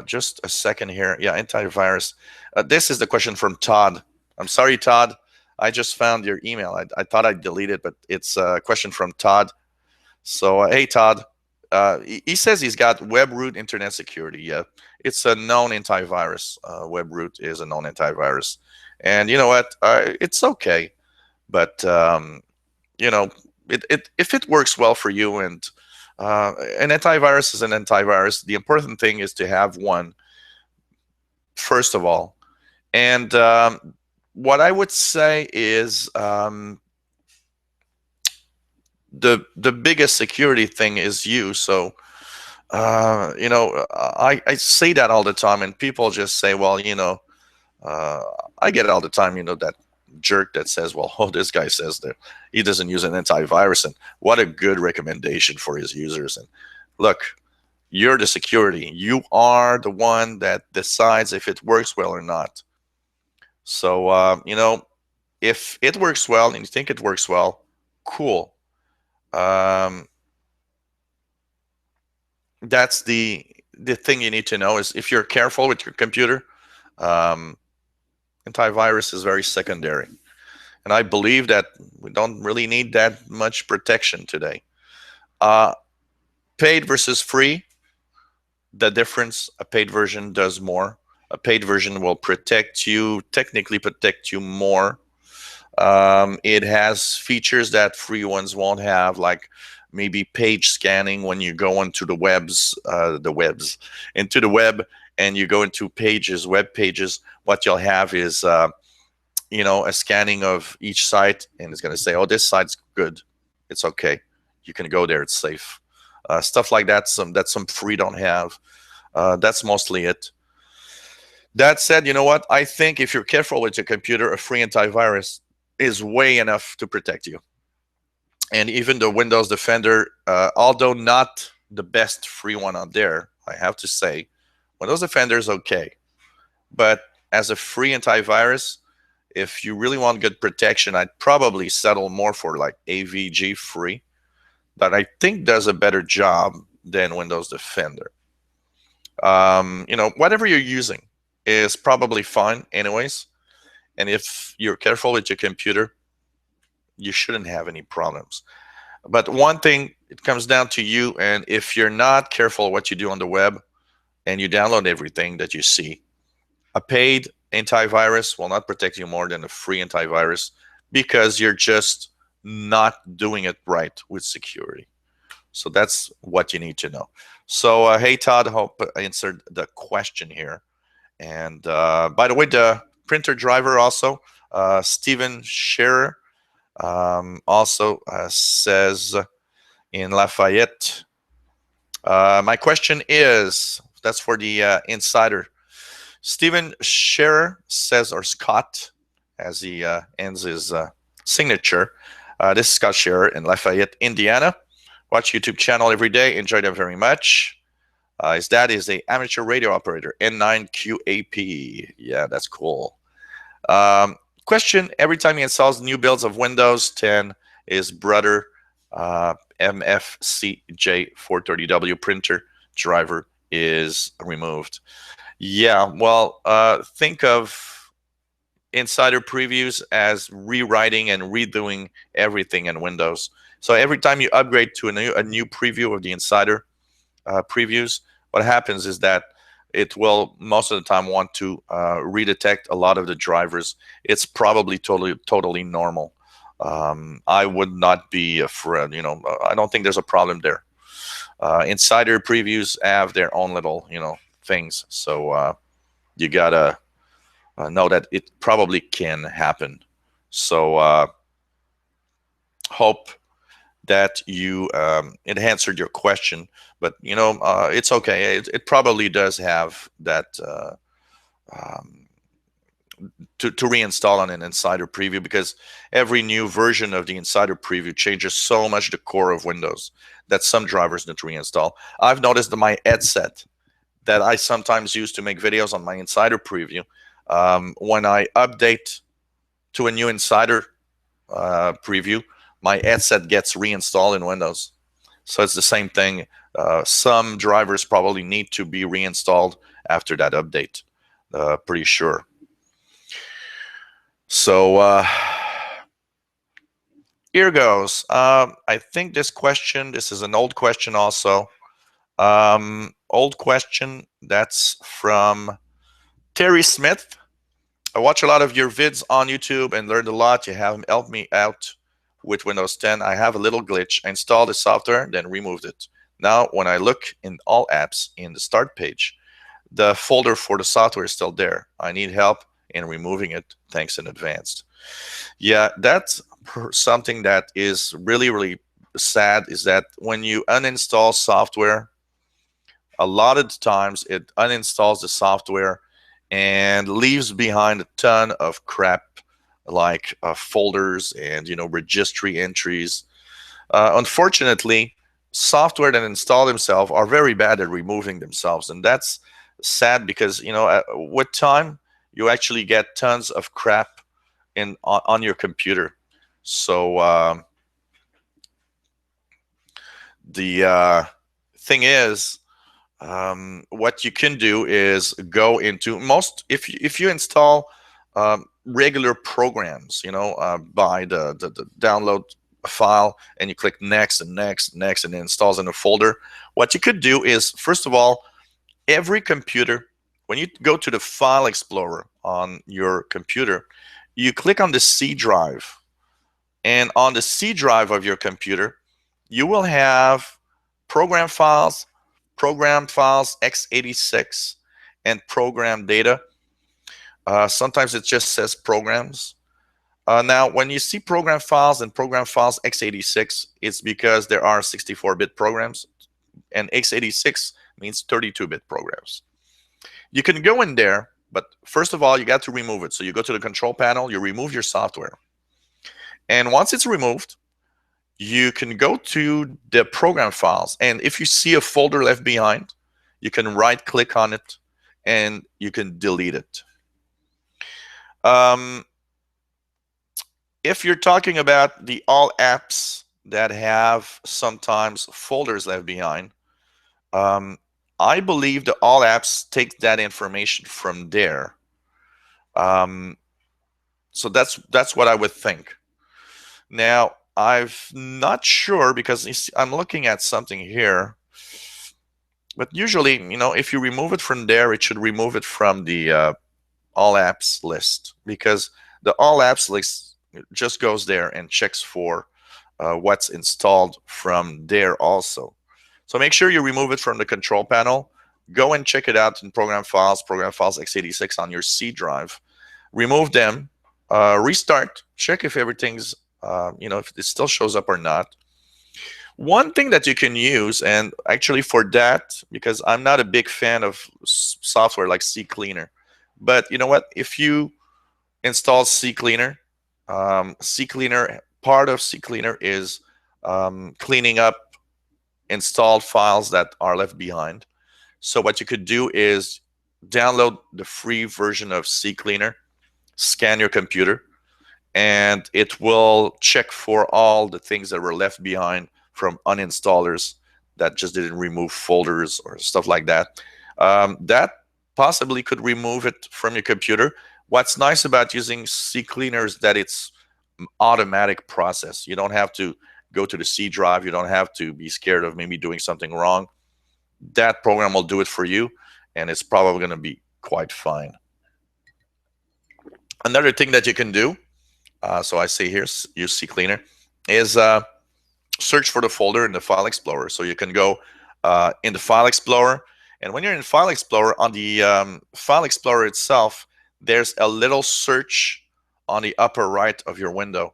A: Just a second here. Yeah, antivirus. This is the question from Todd. I'm sorry, Todd. I just found your email. I thought I'd delete it, but it's a question from Todd. So, hey, Todd. He says he's got WebRoot Internet Security. Yeah, it's a known antivirus. WebRoot is a known antivirus. And you know what? It's okay. But, if it works well for you, and an antivirus is an antivirus, the important thing is to have one, first of all. And what I would say is the biggest security thing is you. So, I say that all the time, and people just say, well, I get it all the time, that jerk that says, well, oh, this guy says that he doesn't use an antivirus, and what a good recommendation for his users. And look, you're the security. You are the one that decides if it works well or not. So, if it works well and you think it works well, cool. That's the thing you need to know, is if you're careful with your computer, antivirus is very secondary. And I believe that we don't really need that much protection today. Paid versus free, the difference, a paid version does more. A paid version will technically protect you more. It has features that free ones won't have, like maybe page scanning when you go into into the web, and you go into web pages. What you'll have is, a scanning of each site, and it's going to say, oh, this site's good. It's okay. You can go there. It's safe. Stuff like that. That some free don't have. That's mostly it. That said, you know what? I think if you're careful with your computer, a free antivirus is way enough to protect you. And even the Windows Defender, although not the best free one out there, I have to say, Windows Defender is okay. But as a free antivirus, if you really want good protection, I'd probably settle more for like AVG free, that I think does a better job than Windows Defender. Whatever you're using is probably fine anyways. And if you're careful with your computer, you shouldn't have any problems. But one thing, it comes down to you. And if you're not careful what you do on the web and you download everything that you see, a paid antivirus will not protect you more than a free antivirus, because you're just not doing it right with security. So that's what you need to know. So, hey, Todd, hope I answered the question here. And by the way, the printer driver also, Stephen Scherer, also says in Lafayette, my question is, that's for the insider. Stephen Scherer says, or Scott, as he ends his signature. This is Scott Scherer in Lafayette, Indiana. Watch YouTube channel every day. Enjoy them very much. His dad is a amateur radio operator, N9QAP. Yeah, that's cool. Question, every time he installs new builds of Windows 10, his brother MFCJ430W printer driver is removed. Yeah, well, think of insider previews as rewriting and redoing everything in Windows. So every time you upgrade to a new preview of the insider previews, what happens is that it will most of the time want to redetect a lot of the drivers. It's probably totally normal. I would not be afraid. I don't think there's a problem there. Insider previews have their own little things, so you gotta know that it probably can happen. So hope that you it answered your question, but you know, it's okay. It probably does have that um, to reinstall on an Insider Preview, because every new version of the Insider Preview changes so much the core of Windows that some drivers need to reinstall. I've noticed that my headset that I sometimes use to make videos on my Insider Preview, when I update to a new Insider Preview, my headset gets reinstalled in Windows. So it's the same thing. Some drivers probably need to be reinstalled after that update. Pretty sure. So here goes. I think this is an old question also. Old question, that's from Terry Smith. I watch a lot of your vids on YouTube and learned a lot. You have helped me out with Windows 10. I have a little glitch. I installed the software, then removed it. Now, when I look in all apps in the start page, the folder for the software is still there. I need help in removing it. Thanks in advance. Yeah, that's something that is really, really sad, is that when you uninstall software, a lot of the times it uninstalls the software and leaves behind a ton of crap, like folders and, you know, registry entries. Unfortunately, software that install themselves are very bad at removing themselves, and that's sad because, you know, with time you actually get tons of crap on your computer. So the thing is, what you can do is go into if you install regular programs, you know, by the download file, and you click next and next and next, and it installs in a folder. What you could do is, first of all, every computer, when you go to the File Explorer on your computer, you click on the C drive, and on the C drive of your computer, you will have program files x86, and program data. Sometimes it just says programs. Now, when you see program files and program files x86, it's because there are 64-bit programs, and x86 means 32-bit programs. You can go in there, but first of all, you got to remove it. So you go to the control panel, you remove your software. And once it's removed, you can go to the program files, and if you see a folder left behind, you can right click on it and you can delete it. If you're talking about the all apps that have sometimes folders left behind, I believe the all apps take that information from there. So that's what I would think. Now, I'm not sure, because I'm looking at something here, but usually, you know, if you remove it from there, it should remove it from the all apps list, because the all apps list just goes there and checks for what's installed from there also. So make sure you remove it from the control panel. Go and check it out in program files x86 on your C drive. Remove them, restart, check if everything's you know, if it still shows up or not. One thing that you can use, and actually for that, because I'm not a big fan of software like CCleaner, but you know what? If you install CCleaner, part of CCleaner is cleaning up installed files that are left behind. So what you could do is download the free version of CCleaner, scan your computer, and it will check for all the things that were left behind from uninstallers that just didn't remove folders or stuff like that. That possibly could remove it from your computer. What's nice about using CCleaner is that it's an automatic process. You don't have to go to the C drive. You don't have to be scared of maybe doing something wrong. That program will do it for you, and it's probably going to be quite fine. Another thing that you can do, so I see here, use CCleaner, is search for the folder in the File Explorer. So you can go in the File Explorer, and when you're in File Explorer, on the File Explorer itself, there's a little search on the upper right of your window,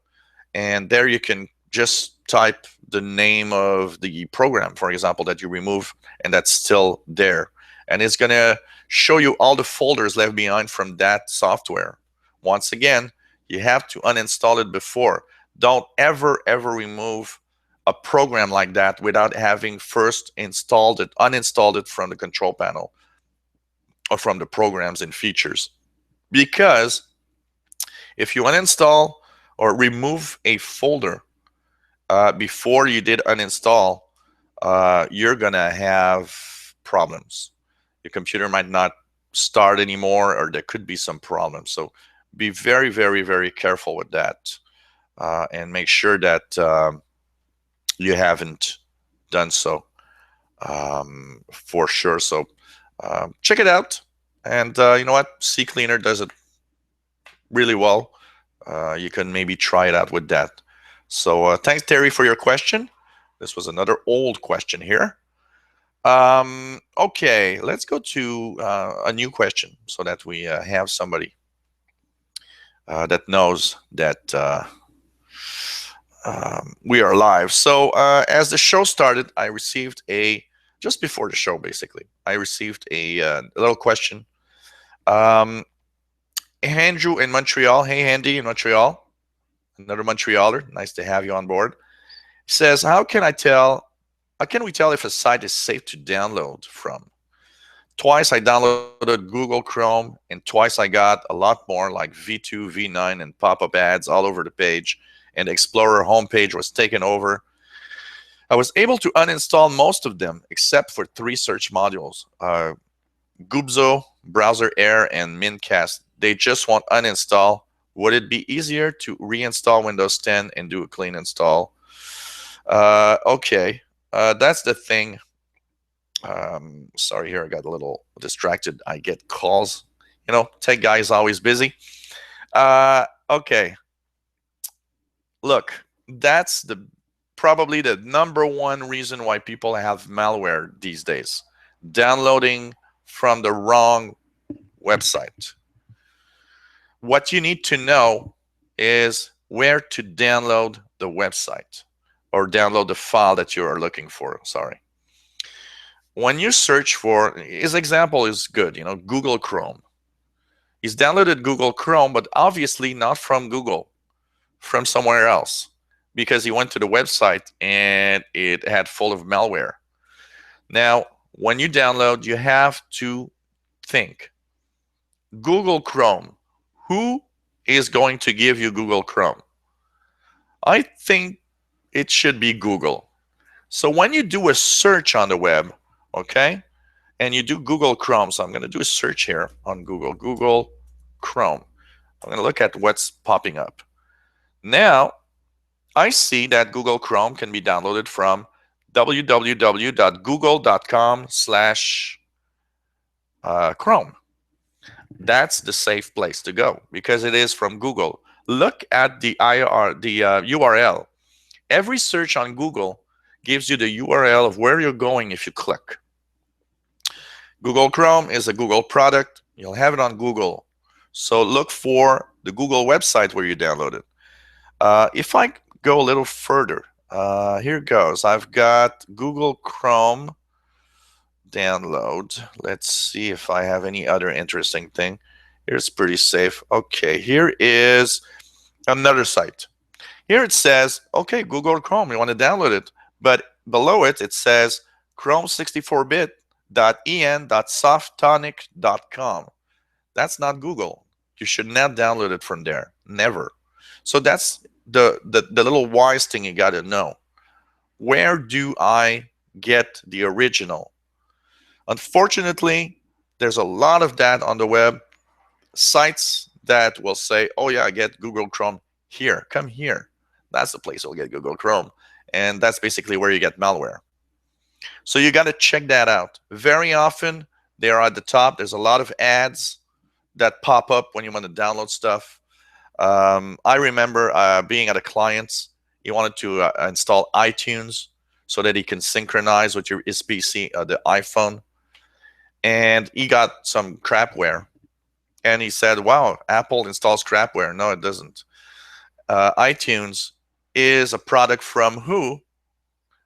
A: and there you can just type the name of the program, for example, that you remove and that's still there. And it's going to show you all the folders left behind from that software. Once again, you have to uninstall it before. Don't ever remove a program like that without having first uninstalled it from the control panel or from the programs and features. Because if you uninstall or remove a folder before you did uninstall, you're gonna have problems. Your computer might not start anymore, or there could be some problems. So be very, very, very careful with that, and make sure that you haven't done so for sure. So check it out, and you know what? CCleaner does it really well. You can maybe try it out with that. So thanks, Terry, for your question. This was another old question here. Okay, let's go to a new question so that we have somebody that knows that we are live. So as the show started, I received just before the show, basically, I received a little question. Andrew in Montreal. Hey, Andy in Montreal. Another Montrealer. Nice to have you on board. He says, how can we tell if a site is safe to download from? Twice I downloaded Google Chrome, and twice I got a lot more like V2, V9, and pop-up ads all over the page, and the Explorer homepage was taken over. I was able to uninstall most of them except for 3 search modules, Gubzo, Browser Air, and Mincast. They just won't uninstall. Would it be easier to reinstall Windows 10 and do a clean install? Okay, that's the thing. Sorry, here I got a little distracted. I get calls. You know, tech guy is always busy. Okay. Look, that's probably the #1 reason why people have malware these days. Downloading from the wrong website. What you need to know is where to download the website or download the file that you are looking for. Sorry. When you search for, his example is good, you know, Google Chrome. He's downloaded Google Chrome, but obviously not from Google, from somewhere else, because he went to the website and it had full of malware. Now, when you download, you have to think, Google Chrome, who is going to give you Google Chrome? I think it should be Google. So when you do a search on the web, okay, and you do Google Chrome, so I'm going to do a search here on Google Chrome. I'm going to look at what's popping up. Now, I see that Google Chrome can be downloaded from www.google.com/Chrome. That's the safe place to go because it is from Google. Look at the URL. Every search on Google gives you the URL of where you're going if you click. Google Chrome is a Google product. You'll have it on Google. So look for the Google website where you download it. If I go a little further, here goes. I've got Google Chrome download. Let's see if I have any other interesting thing. Here's pretty safe. Okay, here is another site. Here it says, okay, Google Chrome, you want to download it. But below it, it says chrome64bit.en.softonic.com. That's not Google. You should not download it from there. Never. So that's the little wise thing you got to know. Where do I get the original? Unfortunately, there's a lot of that on the web. Sites that will say, oh yeah, I get Google Chrome here. Come here. That's the place you'll get Google Chrome. And that's basically where you get malware. So you got to check that out. Very often, they're at the top. There's a lot of ads that pop up when you want to download stuff. I remember being at a client's. He wanted to install iTunes so that he can synchronize with his PC, the iPhone. And he got some crapware. And he said, wow, Apple installs crapware. No, it doesn't. iTunes is a product from who?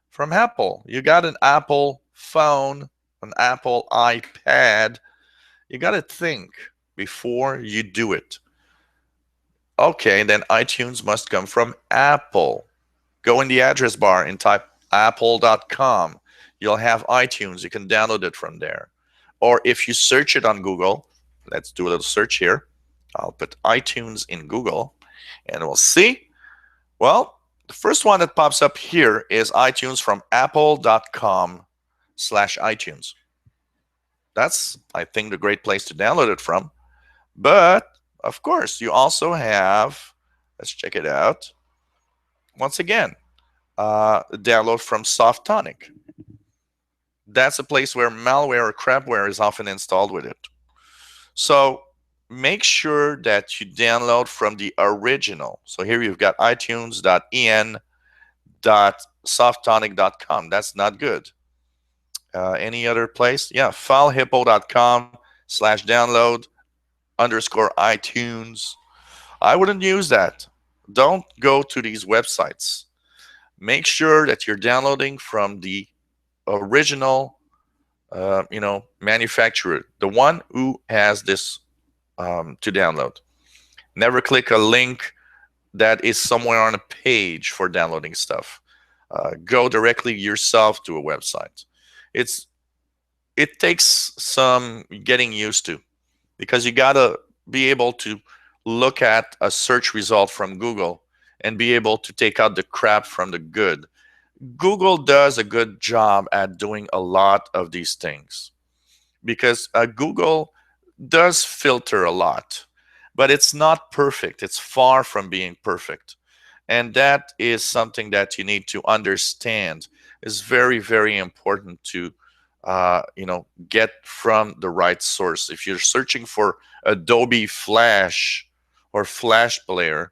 A: From Apple. You got an Apple phone, an Apple iPad. You got to think before you do it. Okay, then iTunes must come from Apple. Go in the address bar and type apple.com. You'll have iTunes. You can download it from there. Or if you search it on Google, let's do a little search here. I'll put iTunes in Google and we'll see. Well, the first one that pops up here is iTunes from apple.com/iTunes. That's, I think, the great place to download it from. But, of course, you also have, let's check it out. Once again, download from Softonic. That's a place where malware or crapware is often installed with it. So make sure that you download from the original. So here you've got itunes.en.softonic.com. That's not good. Any other place? Yeah, filehippo.com/download_iTunes. I wouldn't use that. Don't go to these websites. Make sure that you're downloading from the original manufacturer, the one who has this to download. Never click a link that is somewhere on a page for downloading stuff. Go directly yourself to a website. It takes some getting used to, because you gotta be able to look at a search result from Google and be able to take out the crap from the good. Google does a good job at doing a lot of these things, because Google does filter a lot, but it's not perfect. It's far from being perfect. And that is something that you need to understand. It's very, very important to get from the right source. If you're searching for Adobe Flash or Flash Player,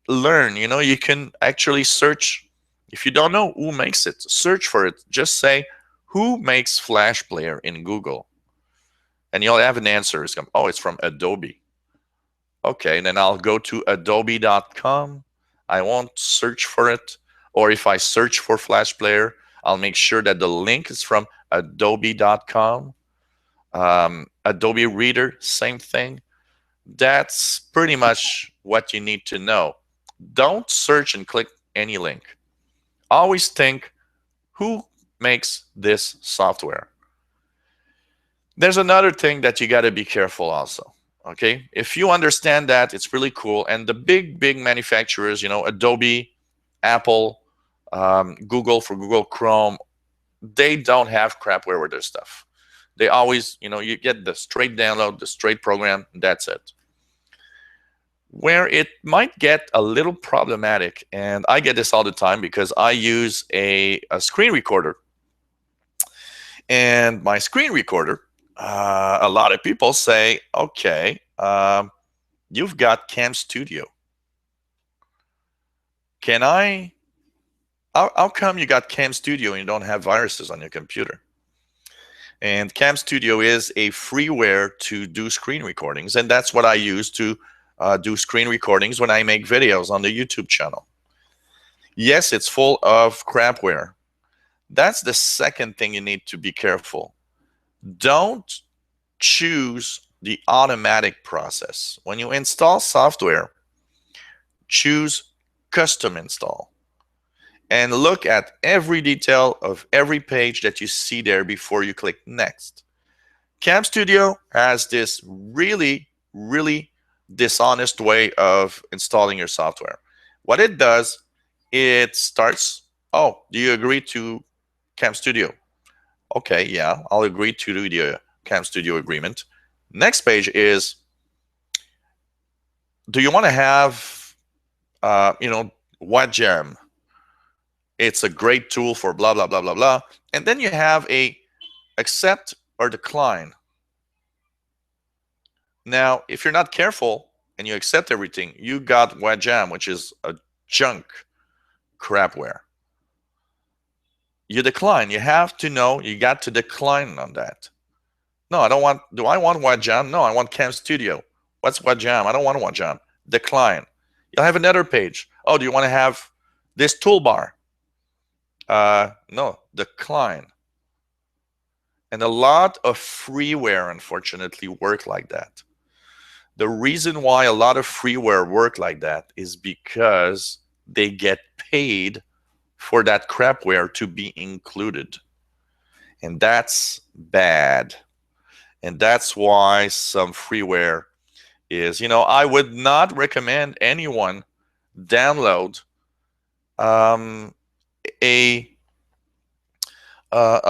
A: learn. You can actually search. If you don't know who makes it, search for it. Just say, who makes Flash Player in Google? And you'll have an answer. It's from Adobe. Okay, then I'll go to adobe.com. I won't search for it. Or if I search for Flash Player, I'll make sure that the link is from adobe.com. Adobe Reader, same thing. That's pretty much what you need to know. Don't search and click any link. Always think, who makes this software? There's another thing that you got to be careful also. Okay, if you understand that, it's really cool. And the big manufacturers, Adobe, Apple, Google for Google Chrome, they don't have crapware with their stuff. They always, you get the straight download, the straight program, that's it. Where it might get a little problematic, and I get this all the time because I use a screen recorder. And my screen recorder, a lot of people say, okay, you've got Cam Studio. How come you got Cam Studio and you don't have viruses on your computer? And Cam Studio is a freeware to do screen recordings, and that's what I use to do screen recordings when I make videos on the YouTube channel. Yes, it's full of crapware. That's the second thing you need to be careful. Don't choose the automatic process. When you install software, choose custom install. And look at every detail of every page that you see there before you click next. Cam Studio has this really dishonest way of installing your software. What it does, it starts, do you agree to Cam Studio? Okay, yeah, I'll agree to the Cam Studio agreement. Next page is, do you want to have, WebJam? It's a great tool for blah, blah, blah, blah, blah. And then you have a accept or decline. Now, if you're not careful and you accept everything, you got WebJam, which is a junk crapware. You decline. You have to know you got to decline on that. No, I don't want, do I want WebJam? No, I want Cam Studio. What's WebJam? I don't want WebJam. Decline. You'll have another page. Oh, do you want to have This toolbar, no, decline. And a lot of freeware, unfortunately, work like that. The reason why a lot of freeware work like that is because they get paid for that crapware to be included. And that's bad. And that's why some freeware is, I would not recommend anyone download a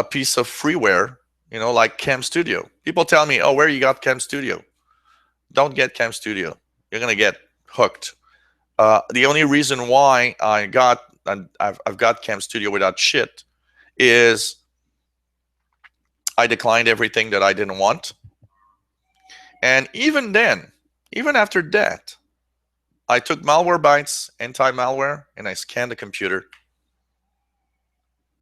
A: piece of freeware, like Cam Studio. People tell me, oh, where you got Cam Studio? Don't get Cam Studio. You're gonna get hooked. The only reason why I've got Cam Studio without shit is I declined everything that I didn't want. And even then, even after that, I took Malwarebytes, anti-malware, and I scanned the computer.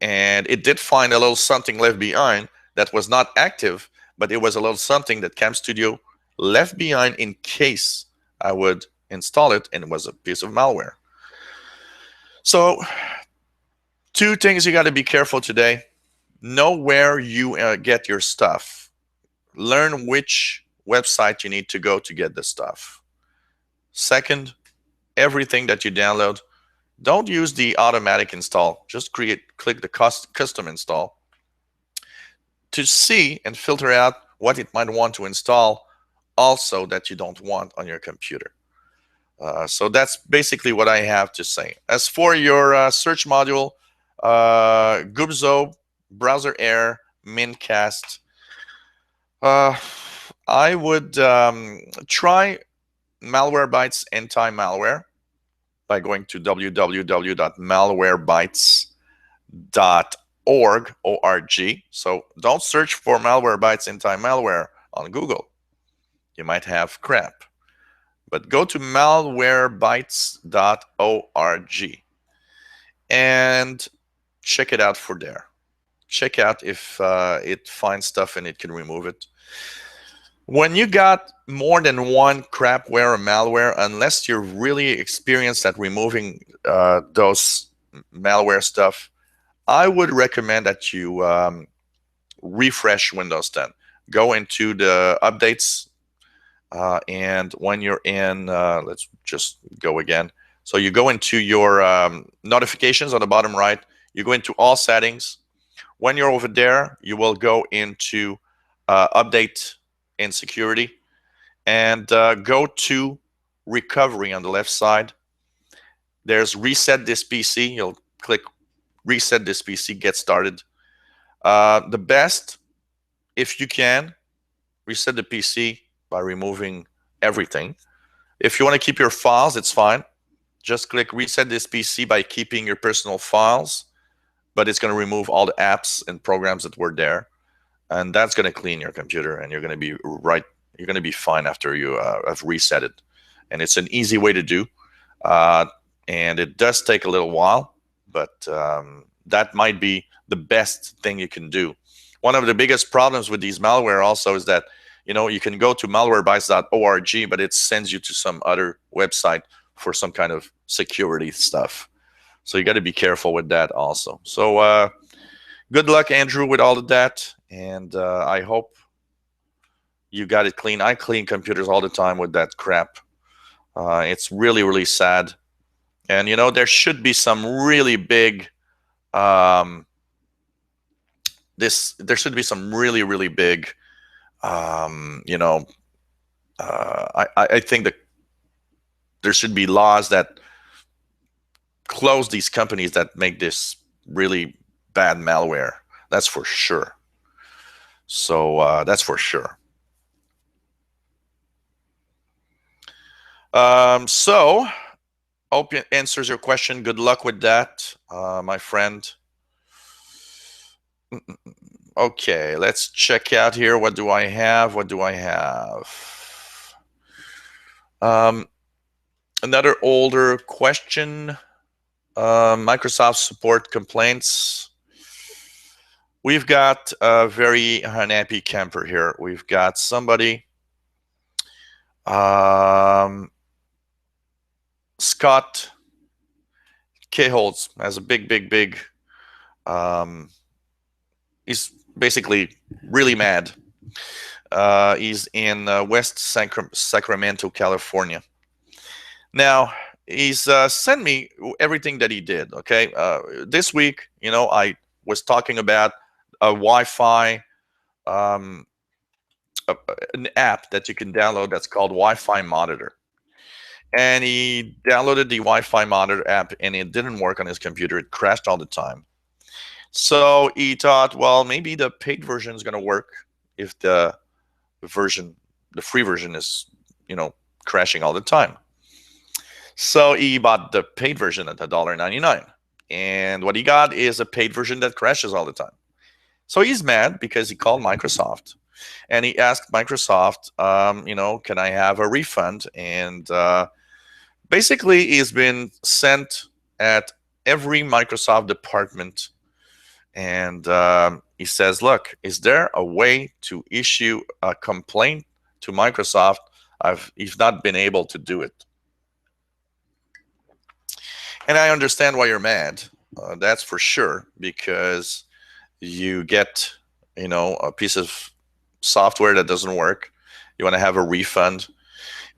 A: And it did find a little something left behind that was not active, but it was a little something that Cam Studio left behind in case I would install it, and it was a piece of malware. So 2 things you got to be careful today. Know where you get your stuff. Learn which website you need to go to get the stuff. Second, everything that you download, don't use the automatic install. Just click the custom install to see and filter out what it might want to install also that you don't want on your computer. So that's basically what I have to say. As for your search module, Gubzo, Browser Air, Mincast, I would try Malwarebytes anti-malware by going to www.malwarebytes.org. So don't search for Malwarebytes anti-malware on Google. You might have crap. But go to malwarebytes.org and check it out for there. Check out if it finds stuff and it can remove it. When you got more than one crapware or malware, unless you're really experienced at removing those malware stuff, I would recommend that you refresh Windows 10. Go into the updates, and when you're in, let's just go again. So you go into your notifications on the bottom right. You go into all settings. When you're over there, you will go into update and security, and go to recovery on the left side. There's reset this PC. You'll click reset this PC, get started. The best, if you can, reset the PC by removing everything. If you want to keep your files, it's fine. Just click reset this PC by keeping your personal files, but it's going to remove all the apps and programs that were there. And that's going to clean your computer, and you're going to be right. You're going to be fine after you have reset it. And it's an easy way to do. And it does take a little while, but that might be the best thing you can do. One of the biggest problems with these malware also is that, you can go to malwarebytes.org, but it sends you to some other website for some kind of security stuff. So you got to be careful with that also. So good luck, Andrew, with all of that. And I hope you got it clean. I clean computers all the time with that crap. It's really, really sad. And, there should be some really big, there should be some really, really big, I think that there should be laws that close these companies that make this really bad malware. That's for sure. So that's for sure. So hope it answers your question. Good luck with that, my friend. Okay, let's check out here. What do I have? Another older question. Microsoft support complaints. We've got a very unhappy camper here. We've got somebody, Scott K-Holtz has a big. He's basically really mad. He's in West Sacramento, California. Now, he's sent me everything that he did. Okay, this week, I was talking about a Wi-Fi, um, an app that you can download that's called Wi-Fi Monitor. And he downloaded the Wi-Fi Monitor app, and it didn't work on his computer. It crashed all the time. So he thought, well, maybe the paid version is going to work if the free version is, crashing all the time. So he bought the paid version at $1.99. And what he got is a paid version that crashes all the time. So he's mad because he called Microsoft and he asked Microsoft, can I have a refund? And basically, he's been sent at every Microsoft department. And he says, look, is there a way to issue a complaint to Microsoft? He's not been able to do it. And I understand why you're mad. That's for sure, because you get, a piece of software that doesn't work. You want to have a refund.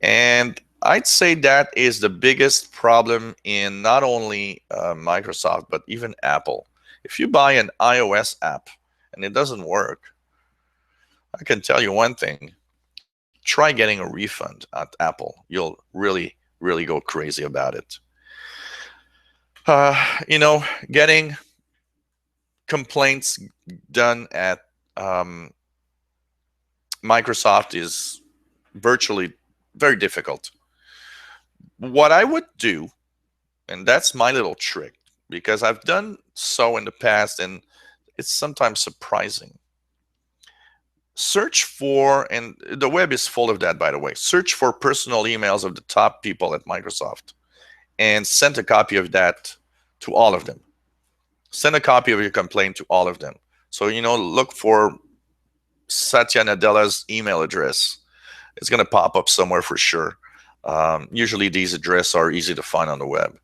A: And I'd say that is the biggest problem in not only Microsoft, but even Apple. If you buy an iOS app and it doesn't work, I can tell you one thing. Try getting a refund at Apple. You'll really, really go crazy about it. Getting complaints done at Microsoft is virtually very difficult. What I would do, and that's my little trick, because I've done so in the past and it's sometimes surprising. Search for, and the web is full of that, by the way, search for personal emails of the top people at Microsoft and send a copy of that to all of them. Send a copy of your complaint to all of them. So, look for Satya Nadella's email address. It's going to pop up somewhere for sure. Usually these addresses are easy to find on the web.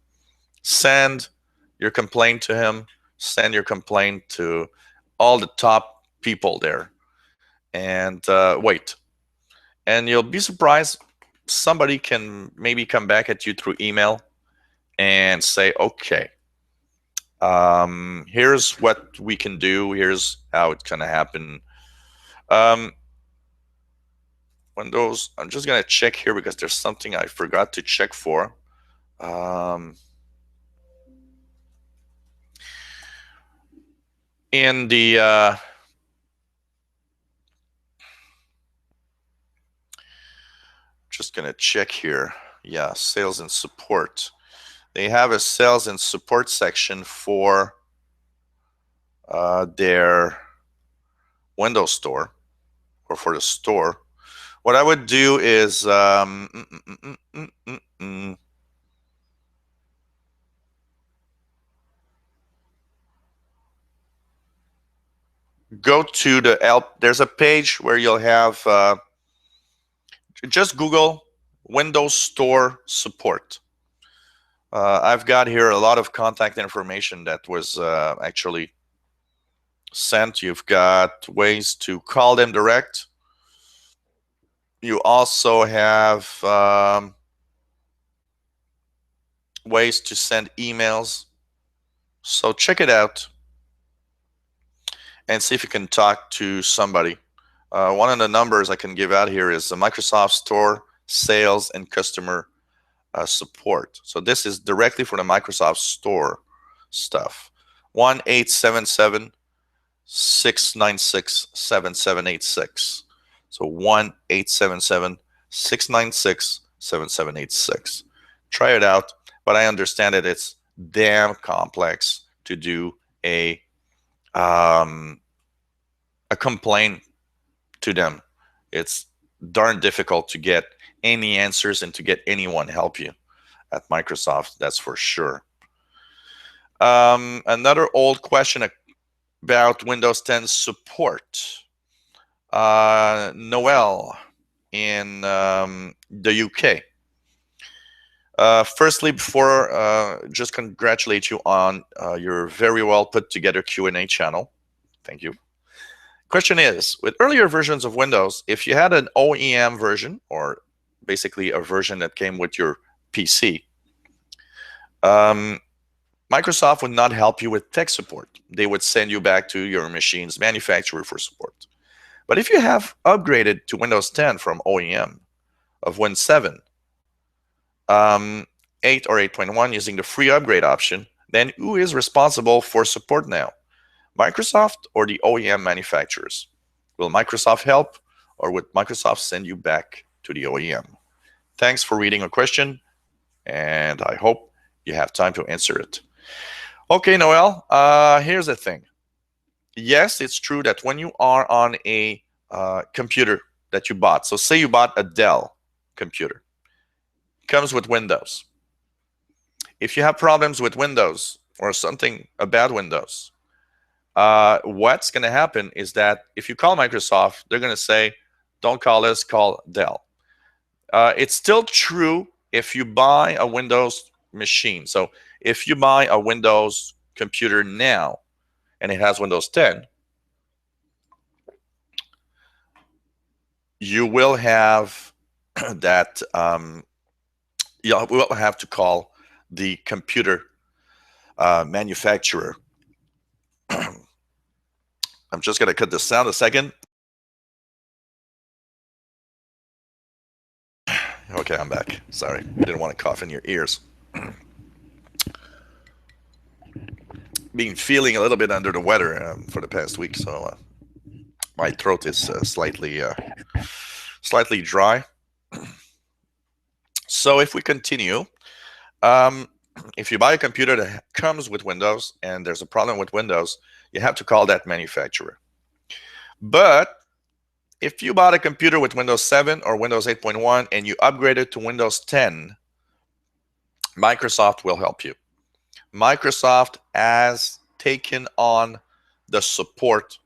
A: Send your complaint to him. Send your complaint to all the top people there. And wait. And you'll be surprised. Somebody can maybe come back at you through email and say, okay, here's what we can do. Here's how it's going to happen. Windows, I'm just going to check here because there's something I forgot to check for. In the just going to check here. Yeah, sales and support. They have a sales and support section for their Windows Store, or for the store. What I would do is go to the help. There's a page where you'll have just Google Windows Store support. I've got here a lot of contact information that was actually sent. You've got ways to call them direct. You also have ways to send emails. So check it out and see if you can talk to somebody. One of the numbers I can give out here is the Microsoft Store sales and customer support. So this is directly for the Microsoft Store stuff. 1-877-696-7786. So 1-877-696-7786. Try it out, but I understand that it's damn complex to do a complaint to them. It's darn difficult to get any answers and to get anyone help you at Microsoft, that's for sure. Another old question about Windows 10 support. Noel in the UK. Firstly, before just congratulate you on your very well put together Q&A channel. Thank you. Question is, with earlier versions of Windows, if you had an OEM version, or basically a version that came with your PC, Microsoft would not help you with tech support. They would send you back to your machine's manufacturer for support. But if you have upgraded to Windows 10 from OEM of Win 7, 8 or 8.1 using the free upgrade option, then who is responsible for support now? Microsoft or the OEM manufacturers? Will Microsoft help, or would Microsoft send you back to the OEM? Thanks for reading a question, and I hope you have time to answer it. Okay, Noel, here's the thing. Yes, it's true that when you are on a computer that you bought, so say you bought a Dell computer, it comes with Windows. If you have problems with Windows or something about Windows, what's going to happen is that if you call Microsoft, they're going to say, don't call us, call Dell. It's still true if you buy a Windows machine. So if you buy a Windows computer now and it has Windows 10, you will have that, you will have to call the computer manufacturer. I'm just going to cut the sound a second. Okay, I'm back. Sorry, I didn't want to cough in your ears. Been feeling a little bit under the weather for the past week, so my throat is slightly dry. So if we continue, if you buy a computer that comes with Windows and there's a problem with Windows, you have to call that manufacturer. But if you bought a computer with Windows 7 or Windows 8.1 and you upgrade it to Windows 10, Microsoft will help you. Microsoft has taken on the support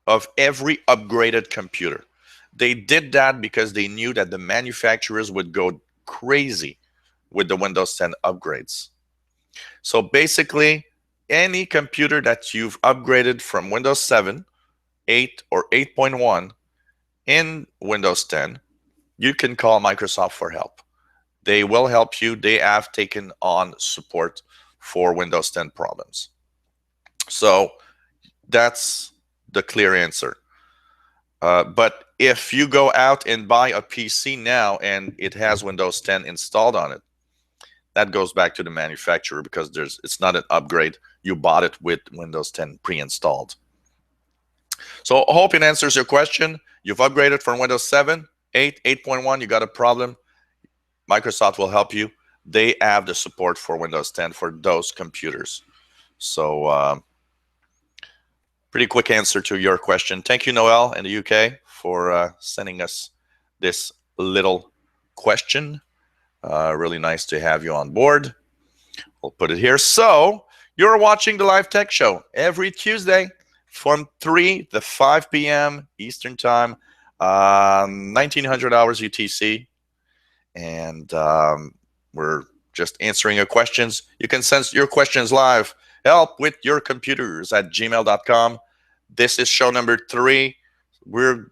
A: of every upgraded computer. They did that because they knew that the manufacturers would go crazy with the Windows 10 upgrades. So basically, any computer that you've upgraded from Windows 7, 8, or 8.1 in Windows 10, you can call Microsoft for help. They will help you. They have taken on support for Windows 10 problems. So that's the clear answer. But if you go out and buy a PC now and it has Windows 10 installed on it, that goes back to the manufacturer because it's not an upgrade. You bought it with Windows 10 pre-installed. So I hope it answers your question. You've upgraded from Windows 7, 8, 8.1, you got a problem. Microsoft will help you. They have the support for Windows 10 for those computers. So pretty quick answer to your question. Thank you, Noel, in the UK, for sending us this little question. Really nice to have you on board. We'll put it here. So you're watching the Live Tech Show every Tuesday from 3 to 5 p.m. Eastern Time, 1900 hours UTC. And we're just answering your questions. You can send your questions live. helpwithyourcomputers at gmail.com. This is show number 3. We're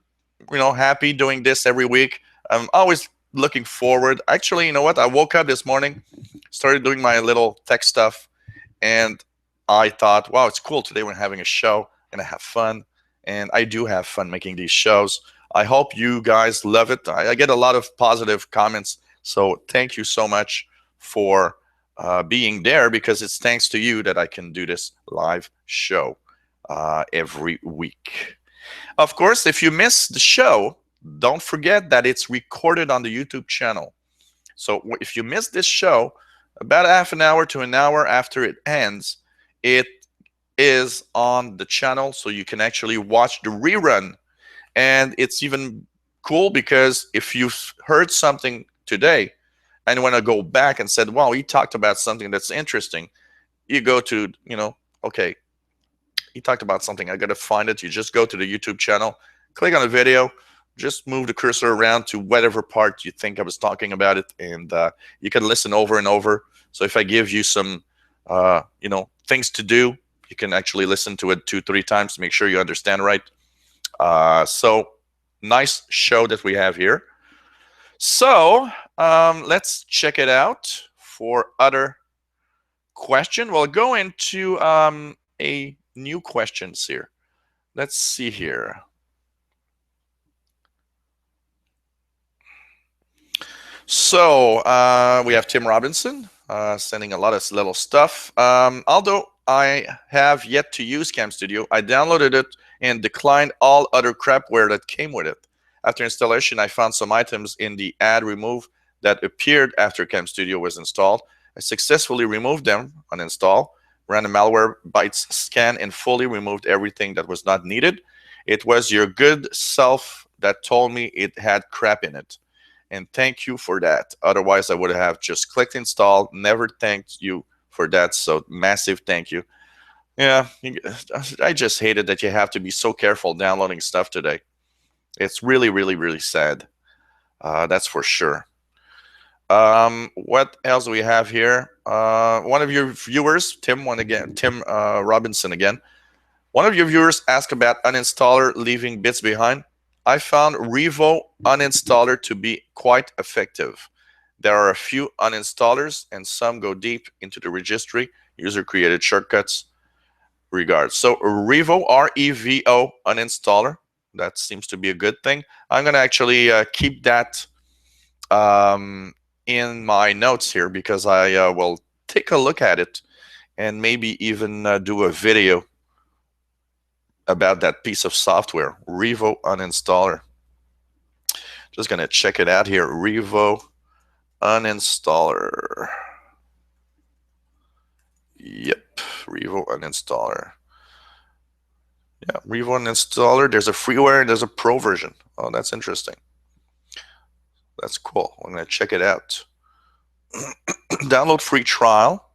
A: happy doing this every week. I'm always looking forward. Actually, you know what? I woke up this morning, started doing my little tech stuff, and I thought, wow, it's cool. Today we're having a show. I'm going to have fun. And I do have fun making these shows. I hope you guys love it. I get a lot of positive comments. So thank you so much for being there, because it's thanks to you that I can do this live show every week. Of course, if you miss the show, don't forget that it's recorded on the YouTube channel. So if you miss this show, about half an hour to an hour after it ends, it is on the channel, so you can actually watch the rerun. And it's even cool because if you've heard something today and want to go back and said, wow, he talked about something that's interesting, you go to, okay, he talked about something, I got to find it. You just go to the YouTube channel, click on the video, just move the cursor around to whatever part you think I was talking about it, and you can listen over and over. So if I give you some, things to do, you can actually listen to it 2-3 times to make sure you understand right. So nice show that we have here. So let's check it out for other question. We'll go into a new questions here. Let's see here. So we have Tim Robinson sending a lot of little stuff. Although I have yet to use Cam Studio, I downloaded it and declined all other crapware that came with it. After installation, I found some items in the add remove that appeared after Cam Studio was installed. I successfully removed them on install, ran a malware bytes scan, and fully removed everything that was not needed. It was your good self that told me it had crap in it. And thank you for that. Otherwise, I would have just clicked install, never thanked you for that. So massive thank you. Yeah, I just hated that you have to be so careful downloading stuff today. It's really, really, really sad. That's for sure. What else do we have here? One of your viewers, Tim Robinson again. One of your viewers asked about uninstaller leaving bits behind. I found Revo uninstaller to be quite effective. There are a few uninstallers and some go deep into the registry, user created shortcuts. Regards. So Revo, R-E-V-O uninstaller. That seems to be a good thing. I'm going to actually keep that in my notes here, because I will take a look at it and maybe even do a video about that piece of software, Revo uninstaller. Just going to check it out here, Revo uninstaller. Yep, Revo uninstaller. Yeah, Revo uninstaller. There's a freeware and there's a pro version. Oh, that's interesting. That's cool. I'm going to check it out. Download free trial.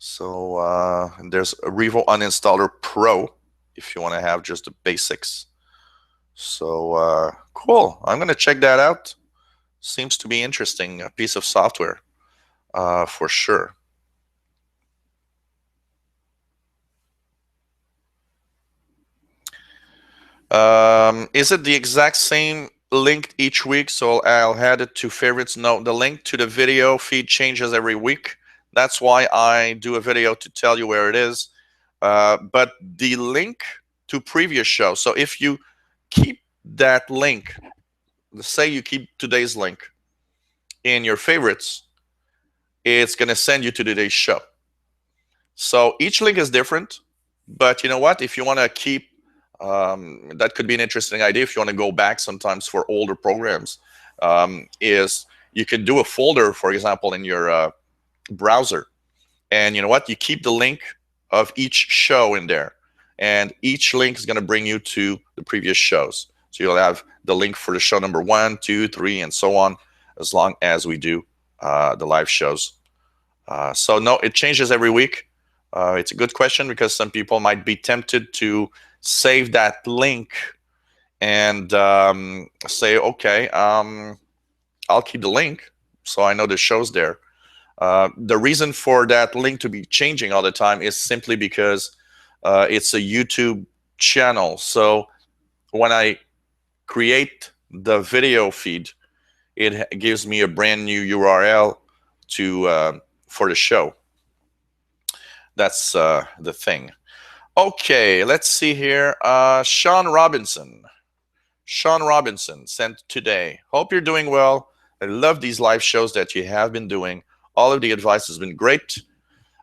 A: So there's a Revo uninstaller Pro if you want to have just the basics. So cool. I'm going to check that out. Seems to be interesting. A piece of software for sure. Is it the exact same link each week? So I'll add it to favorites. No, the link to the video feed changes every week. That's why I do a video to tell you where it is. But the link to previous show, so if you keep that link, let's say you keep today's link in your favorites, it's going to send you to today's show. So each link is different, but you know what? If you want to keep, that could be an interesting idea if you want to go back sometimes for older programs, is you can do a folder, for example, in your browser. And you know what? You keep the link of each show in there. And each link is going to bring you to the previous shows. So you'll have the link for the show number 1, 2, 3, and so on, as long as we do the live shows. So no, it changes every week. It's a good question, because some people might be tempted to save that link and say, okay, I'll keep the link so I know the show's there. The reason for that link to be changing all the time is simply because it's a YouTube channel. So when I create the video feed, it gives me a brand new URL for the show. That's the thing. Okay, let's see here. Sean Robinson sent today. Hope you're doing well. I love these live shows that you have been doing. All of the advice has been great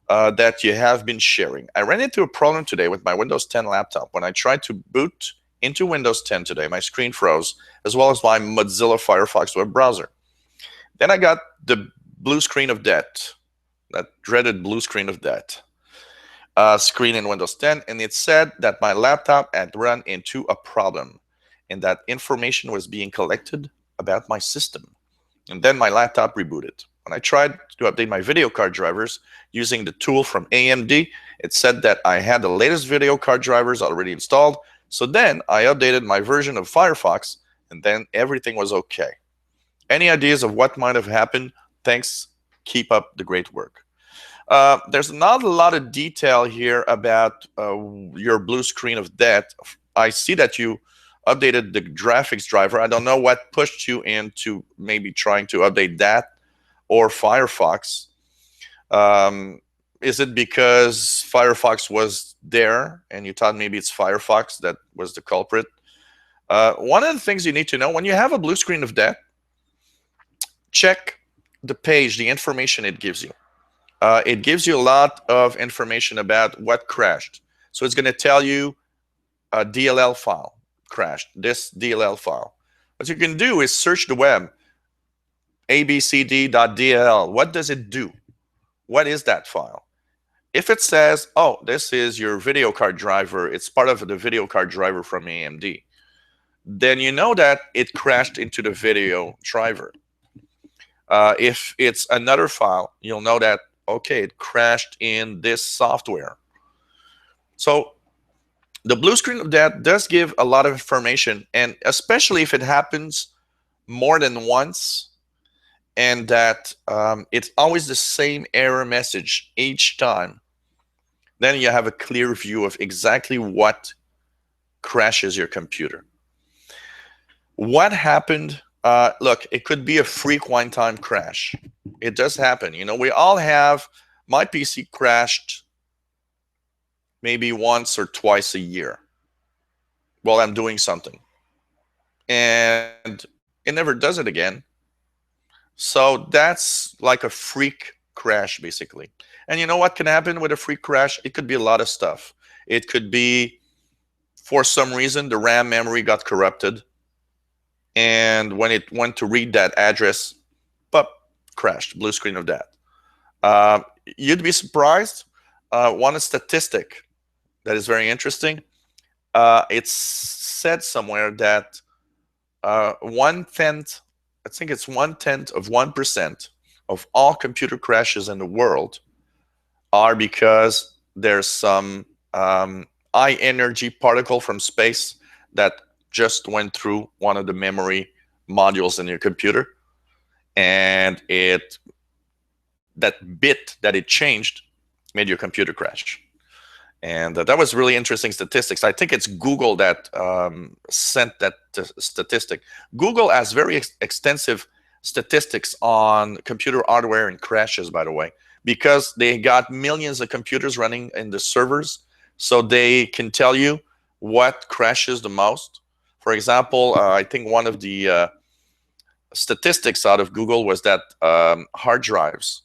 A: that you have been sharing. I ran into a problem today with my Windows 10 laptop. When I tried to boot into Windows 10 today, my screen froze, as well as my Mozilla Firefox web browser. Then I got the blue screen of death, that dreaded blue screen of death screen in Windows 10, and it said that my laptop had run into a problem and that information was being collected about my system. And then my laptop rebooted. When I tried to update my video card drivers using the tool from AMD, it said that I had the latest video card drivers already installed, So then I updated my version of Firefox, and then everything was okay. Any ideas of what might have happened? Thanks. Keep up the great work. There's not a lot of detail here about your blue screen of death. I see that you updated the graphics driver. I don't know what pushed you into maybe trying to update that or Firefox. Is it because Firefox was there and you thought maybe it's Firefox that was the culprit? One of the things you need to know when you have a blue screen of death, check the page, the information it gives you. It gives you a lot of information about what crashed. So it's going to tell you a DLL file crashed, this DLL file. What you can do is search the web, abcd.dll. What does it do? What is that file? If it says, oh, this is your video card driver, it's part of the video card driver from AMD, then you know that it crashed into the video driver. If it's another file, you'll know that, okay, it crashed in this software. So the blue screen of death does give a lot of information, and especially if it happens more than once, and that it's always the same error message each time, then you have a clear view of exactly what crashes your computer. What happened? Look, it could be a freak one-time crash. It does happen. You know, we all have, my PC crashed maybe once or twice a year while I'm doing something. And it never does it again. So that's like a freak crash, basically. And you know what can happen with a freak crash? It could be a lot of stuff. It could be, for some reason, the RAM memory got corrupted. And when it went to read that address, pop, crashed, blue screen of death. You'd be surprised. One statistic that is very interesting. It's said somewhere that 1/10, I think it's 1/10 of 1% of all computer crashes in the world are because there's some high energy particle from space that just went through one of the memory modules in your computer, and that bit that it changed made your computer crash. And that was really interesting statistics. I think it's Google that sent that statistic. Google has very extensive statistics on computer hardware and crashes, by the way, because they got millions of computers running in the servers, so they can tell you what crashes the most. For example, I think one of the statistics out of Google was that hard drives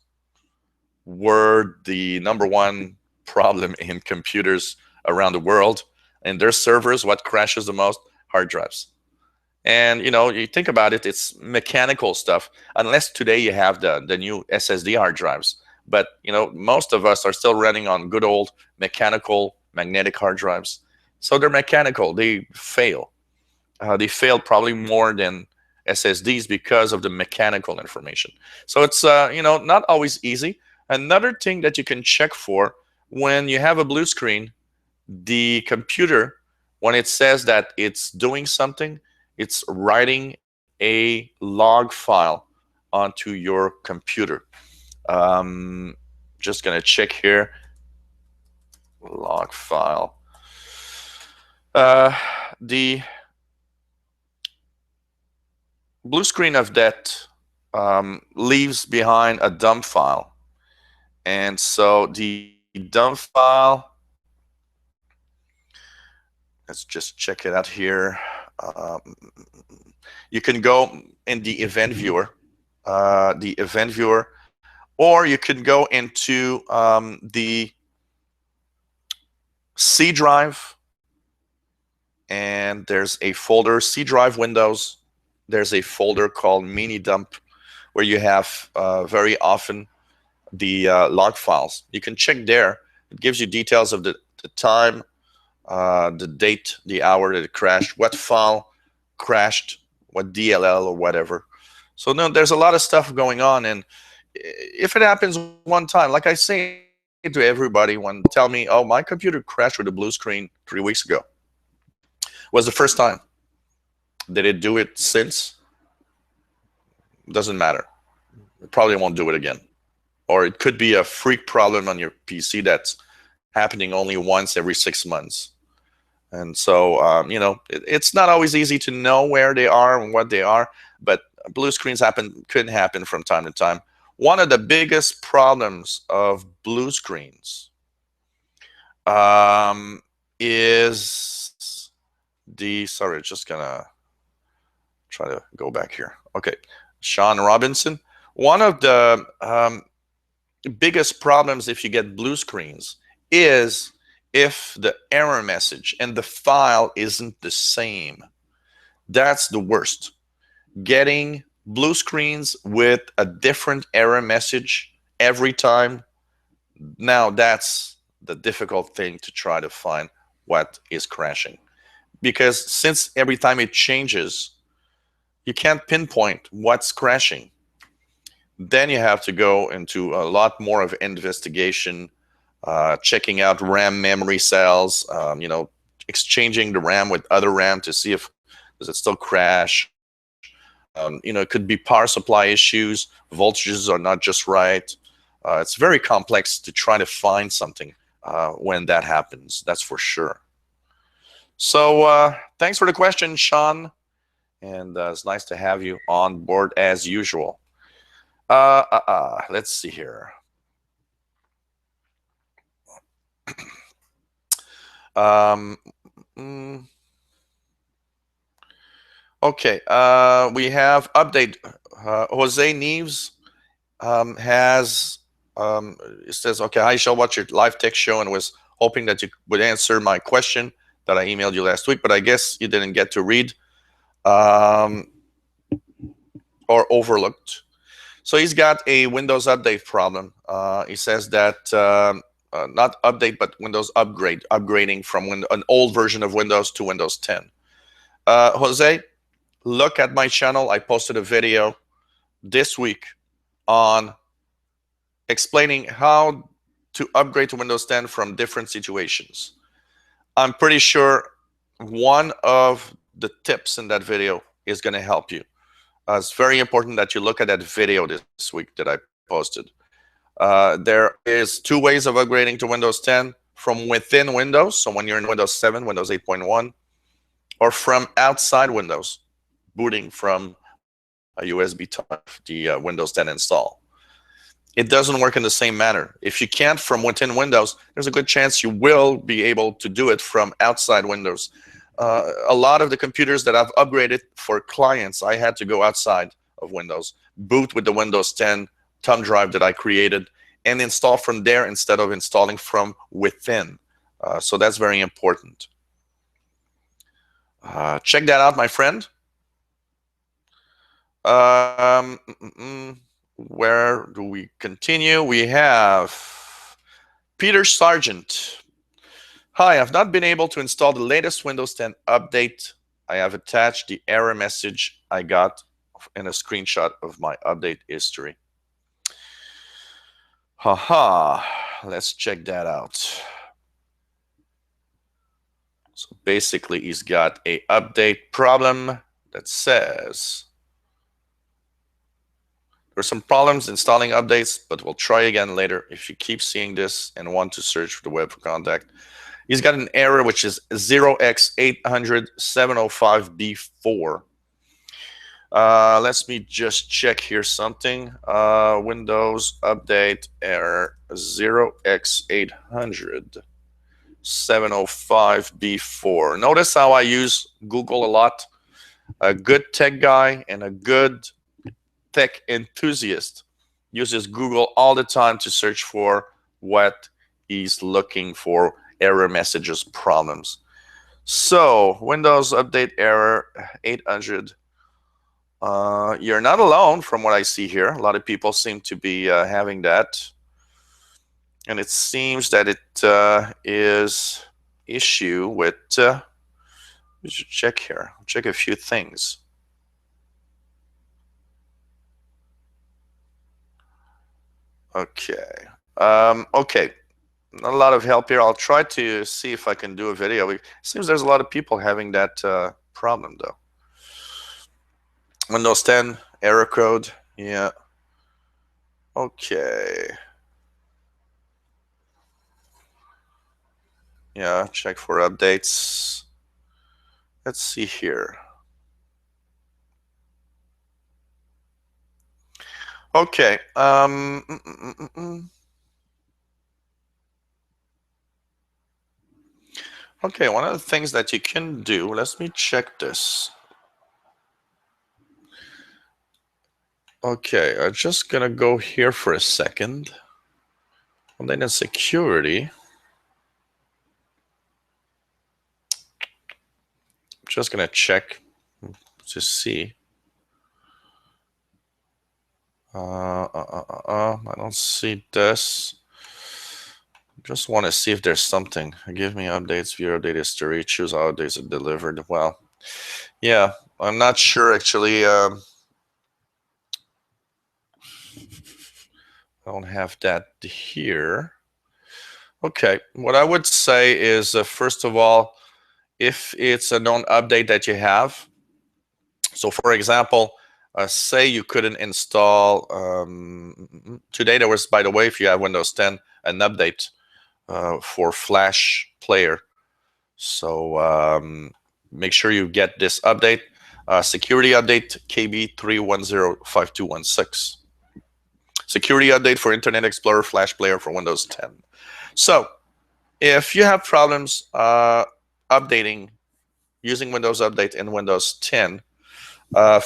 A: were the #1 problem in computers around the world. And their servers, what crashes the most? Hard drives. And you know, you think about it, it's mechanical stuff, unless today you have the new SSD hard drives. But you know, most of us are still running on good old mechanical magnetic hard drives. So they're mechanical, they fail. They fail probably more than SSDs because of the mechanical information. So it's you know, not always easy. Another thing that you can check for when you have a blue screen, the computer, when it says that it's doing something, it's writing a log file onto your computer. Just gonna check here. Log file. The blue screen of death leaves behind a dump file. And so the dump file, let's just check it out here. You can go in the event viewer, or you can go into the C drive, and there's a folder, C drive Windows. There's a folder called mini dump where you have very often the log files. You can check there. It gives you details of the time, the date, the hour that it crashed, what file crashed, what DLL or whatever. So no, there's a lot of stuff going on. And if it happens one time, like I say to everybody when tell me, oh, my computer crashed with a blue screen 3 weeks ago. Was the first time. Did it do it since? Doesn't matter. It probably won't do it again. Or it could be a freak problem on your PC that's happening only once every 6 months. And so, it's not always easy to know where they are and what they are, but blue screens could happen from time to time. One of the biggest problems of blue screens is sorry, just gonna try to go back here. Okay, Sean Robinson. One of the biggest problems if you get blue screens is if the error message and the file isn't the same. That's the worst. Getting blue screens with a different error message every time, now that's the difficult thing to try to find what is crashing. Because since every time it changes, you can't pinpoint what's crashing. Then you have to go into a lot more of investigation, checking out RAM memory cells, exchanging the RAM with other RAM to see if does it still crash. It could be power supply issues, voltages are not just right. It's very complex to try to find something when that happens, that's for sure. So thanks for the question, Sean, and it's nice to have you on board as usual. Let's see here. Okay, we have update. Jose Neves has it says, okay, hi, shall watch your live tech show and was hoping that you would answer my question that I emailed you last week, but I guess you didn't get to read or overlooked. So he's got a Windows update problem. He says that not update, but Windows upgrading from an old version of Windows to Windows 10. Jose, look at my channel. I posted a video this week on explaining how to upgrade to Windows 10 from different situations. I'm pretty sure one of the tips in that video is going to help you. It's very important that you look at that video this week that I posted. There is 2 ways of upgrading to Windows 10: from within Windows, so when you're in Windows 7, Windows 8.1, or from outside Windows, booting from a USB type, the Windows 10 install. It doesn't work in the same manner. If you can't from within Windows, there's a good chance you will be able to do it from outside Windows. A lot of the computers that I've upgraded for clients, I had to go outside of Windows, boot with the Windows 10 thumb drive that I created, and install from there instead of installing from within. So that's very important. Check that out, my friend. Where do we continue? We have Peter Sargent. Hi, I've not been able to install the latest Windows 10 update. I have attached the error message I got in a screenshot of my update history. Haha, let's check that out. So basically, he's got a update problem that says there's some problems installing updates, but we'll try again later. If you keep seeing this and want to search for the web for contact, he's got an error which is 0x800-705B4. Let me just check here something. Windows update error 0x800-705B4. Notice how I use Google a lot. A good tech guy and a good tech enthusiast uses Google all the time to search for what he's looking for, error messages, problems. So Windows update error 800. You're not alone from what I see here. A lot of people seem to be having that. And it seems that it is issue with, we should check here. I'll check a few things. Okay. Okay. not a lot of help here. I'll try to see if I can do a video. It seems there's a lot of people having that problem though. Windows 10 error code. Yeah. Okay. Yeah, check for updates. Let's see here. Okay. Okay, one of the things that you can do, let me check this. Okay, I'm just gonna go here for a second. And then in security, just gonna check to see. I don't see this. Just want to see if there's something. Give me updates, view update history, choose how updates are delivered. Well, yeah, I'm not sure actually. I don't have that here. Okay, what I would say is first of all, if it's a known update that you have, so for example, say you couldn't install, today there was, by the way, if you have Windows 10, an update for Flash Player. So make sure you get this update, security update KB3105216. Security update for Internet Explorer Flash Player for Windows 10. So if you have problems updating using Windows Update in Windows 10,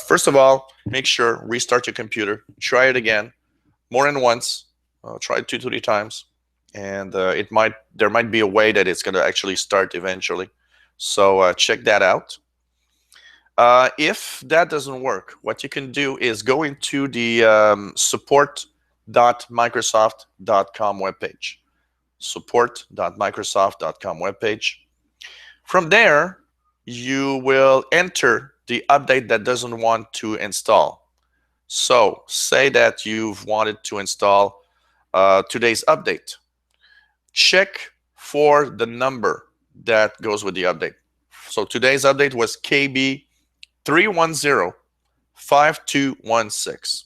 A: first of all, make sure restart your computer, try it again, more than once, try it 2 to 3 times, and there might be a way that it's going to actually start eventually. So check that out. If that doesn't work, what you can do is go into the support.microsoft.com webpage. Support.microsoft.com webpage. From there, you will enter the update that doesn't want to install. So say that you've wanted to install today's update. Check for the number that goes with the update. So today's update was KB3105216.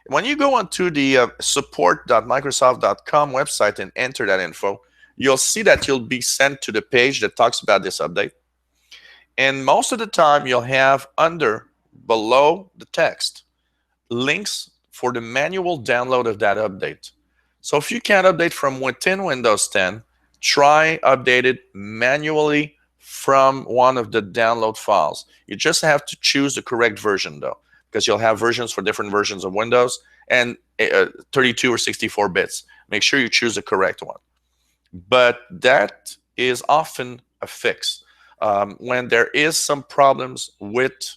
A: When you go onto the support.microsoft.com website and enter that info, you'll see that you'll be sent to the page that talks about this update. And most of the time, you'll have below the text, links for the manual download of that update. So if you can't update from within Windows 10, try update it manually from one of the download files. You just have to choose the correct version though, because you'll have versions for different versions of Windows and 32 or 64 bits. Make sure you choose the correct one. But that is often a fix. When there is some problems with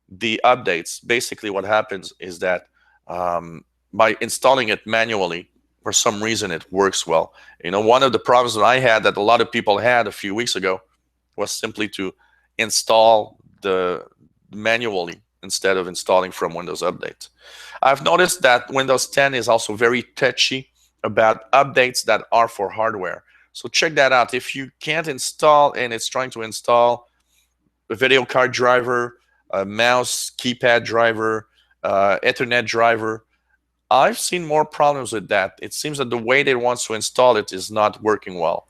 A: the updates, basically what happens is that by installing it manually, for some reason it works well. You know, one of the problems that I had, that a lot of people had a few weeks ago, was simply to install the manually instead of installing from Windows Update. I've noticed that Windows 10 is also very touchy about updates that are for hardware. So check that out. If you can't install and it's trying to install a video card driver, a mouse keypad driver, Ethernet driver, I've seen more problems with that. It seems that the way they want to install it is not working well.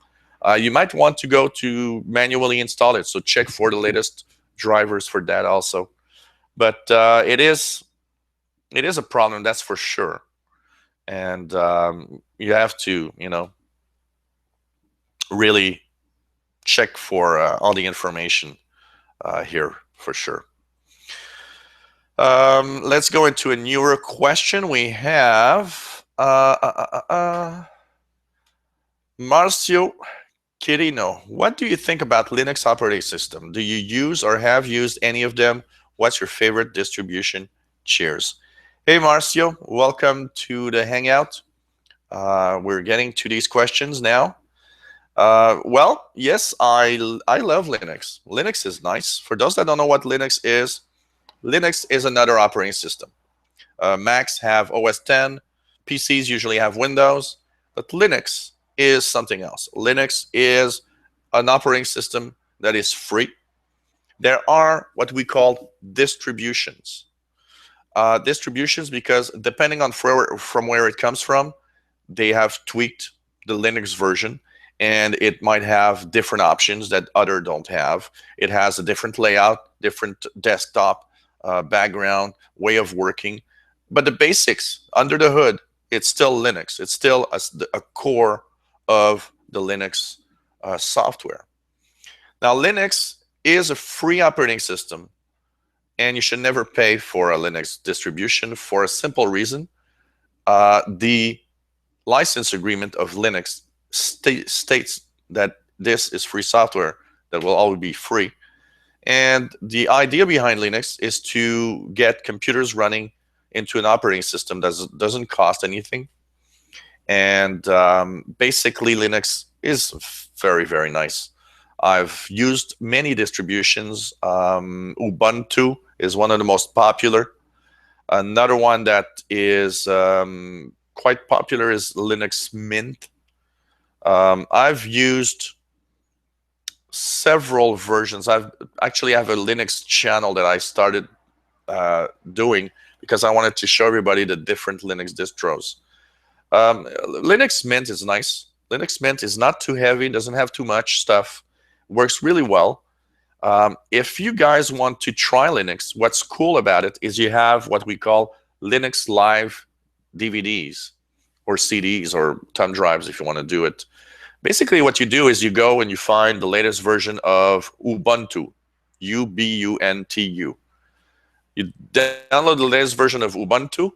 A: You might want to go to manually install it, so check for the latest drivers for that also. But it is a problem, that's for sure. And you have to, really check for all the information here for sure. Let's go into a newer question. We have Marcio Quirino. What do you think about Linux operating system? Do you use or have used any of them? What's your favorite distribution? Cheers. Hey, Marcio, welcome to the Hangout. We're getting to these questions now. Well, yes, I love Linux. Linux is nice. For those that don't know what Linux is another operating system. Macs have OS 10, PCs usually have Windows, but Linux is something else. Linux is an operating system that is free. There are what we call distributions. Distributions because depending on from where it comes from, they have tweaked the Linux version, and it might have different options that other don't have. It has a different layout, different desktop background, way of working. But the basics under the hood, it's still Linux. It's still a core of the Linux software. Now, Linux is a free operating system, and you should never pay for a Linux distribution for a simple reason. The license agreement of Linux states that this is free software that will always be free. And the idea behind Linux is to get computers running into an operating system that doesn't cost anything. And basically, Linux is very, very nice. I've used many distributions. Ubuntu is one of the most popular. Another one that is quite popular is Linux Mint. I've used several versions. I have a Linux channel that I started doing because I wanted to show everybody the different Linux distros. Linux Mint is nice. Linux Mint is not too heavy, doesn't have too much stuff, works really well. If you guys want to try Linux, what's cool about it is you have what we call Linux Live DVDs or CDs or thumb drives if you want to do it. Basically, what you do is you go and you find the latest version of Ubuntu, Ubuntu. You download the latest version of Ubuntu,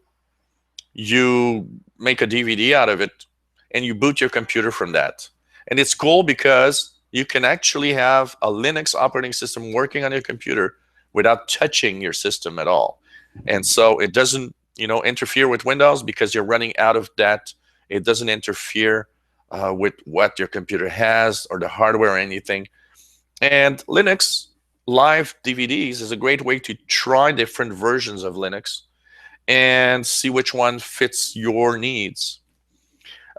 A: you make a DVD out of it, and you boot your computer from that. And it's cool because you can actually have a Linux operating system working on your computer without touching your system at all. And so it doesn't, interfere with Windows because you're running out of that. It doesn't interfere with what your computer has or the hardware or anything. And Linux Live DVDs is a great way to try different versions of Linux and see which one fits your needs.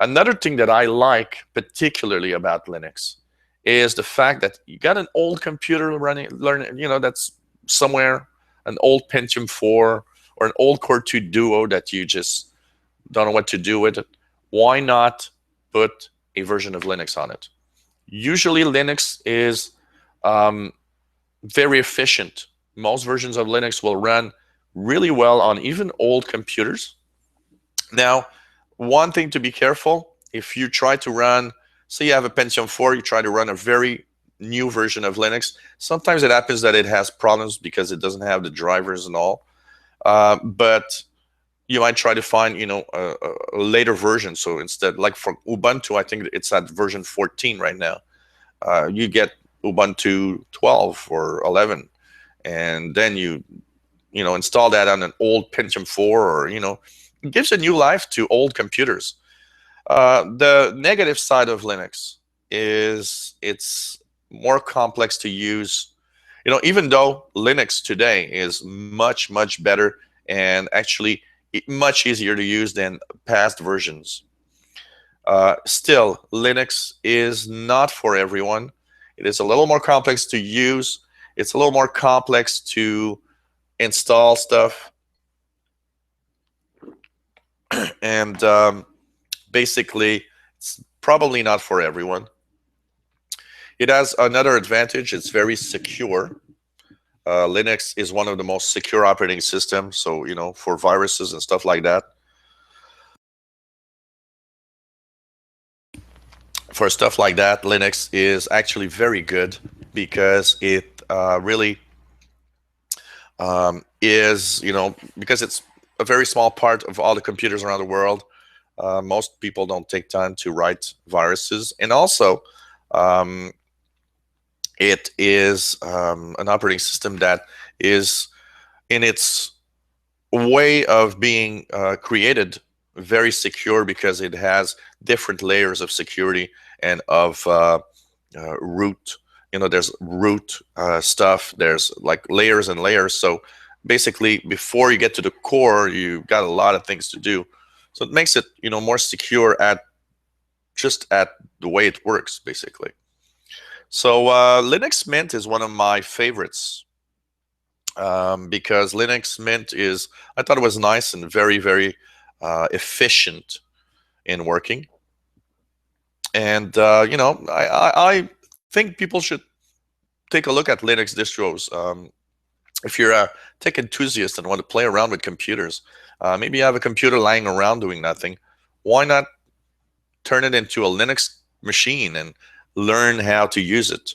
A: Another thing that I like particularly about Linux is the fact that you got an old computer that's somewhere, an old Pentium 4 or an old Core 2 Duo that you just don't know what to do with it. Why not put a version of Linux on it? Usually Linux is very efficient. Most versions of Linux will run really well on even old computers. Now, one thing to be careful, if you try to run, say you have a Pentium 4, you try to run a very new version of Linux, sometimes it happens that it has problems because it doesn't have the drivers and all. But you might try to find, a later version. So instead, like for Ubuntu, I think it's at version 14 right now. You get Ubuntu 12 or 11, and then you install that on an old Pentium 4, or it gives a new life to old computers. The negative side of Linux is it's more complex to use. Even though Linux today is much, much better and actually much easier to use than past versions, still, Linux is not for everyone. It is a little more complex to use. It's a little more complex to install stuff. And basically, it's probably not for everyone. It has another advantage. It's very secure. Linux is one of the most secure operating systems, so, for viruses and stuff like that. For stuff like that, Linux is actually very good because it really is, because it's a very small part of all the computers around the world. Most people don't take time to write viruses. And also, it is an operating system that is, in its way of being created, very secure because it has different layers of security and of root. There's root stuff. There's like layers and layers. So basically, before you get to the core, you've got a lot of things to do. So it makes it, more secure at just at the way it works, basically. So Linux Mint is one of my favorites because Linux Mint I thought it was nice and very, very efficient in working. And, I think people should take a look at Linux distros. If you're a tech enthusiast and want to play around with computers, maybe you have a computer lying around doing nothing. Why not turn it into a Linux machine and learn how to use it?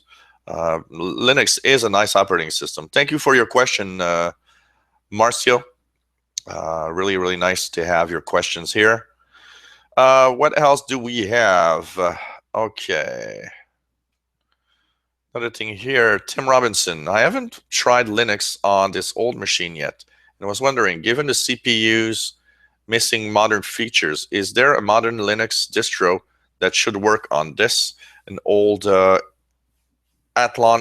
A: Linux is a nice operating system. Thank you for your question, Marcio. Really, really nice to have your questions here. What else do we have? Okay. Another thing here, Tim Robinson. I haven't tried Linux on this old machine yet. And I was wondering, given the CPU's missing modern features, is there a modern Linux distro that should work on this? An old Athlon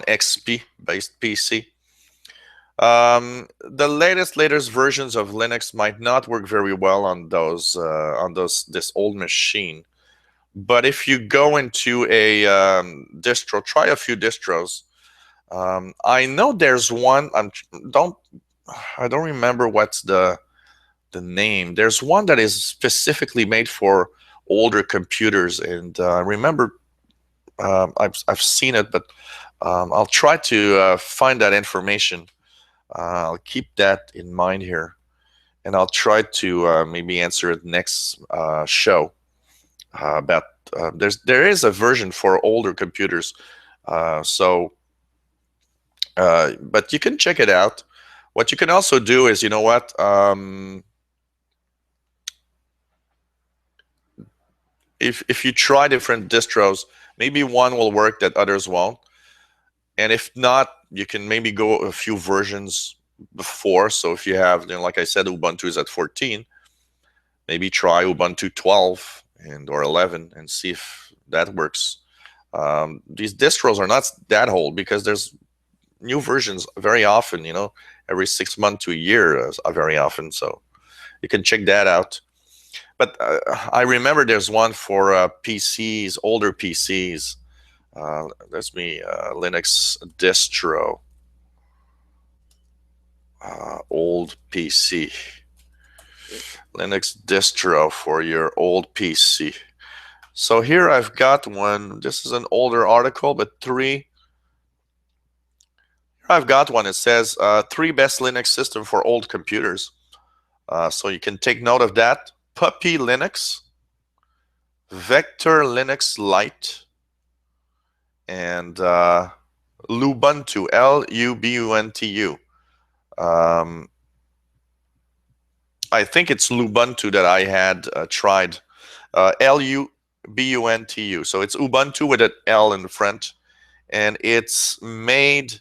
A: XP based PC? The latest versions of Linux might not work very well on this old machine. But if you go into a distro, try a few distros. I know there's one. I don't remember what's the name. There's one that is specifically made for older computers, and I remember I've seen it, but I'll try to find that information. I'll keep that in mind here, and I'll try to maybe answer it next show. About there is a version for older computers, but you can check it out. What you can also do is, you know what, if you try different distros, maybe one will work that others won't, and if not, you can maybe go a few versions before. So if you have, like I said, Ubuntu is at 14, maybe try Ubuntu 12 or 11 and see if that works. These distros are not that old because there's new versions very often, every 6 months to a year, very often. So you can check that out. But I remember there's one for PCs, older PCs. There's Linux distro, old PC. Linux distro for your old PC. So here I've got one. This is an older article, but here I've got one. It says 3 best Linux system for old computers. So you can take note of that. Puppy Linux, Vector Linux Lite, and Lubuntu, Lubuntu. I think it's Lubuntu that I had tried. Lubuntu. So it's Ubuntu with an L in the front, and it's made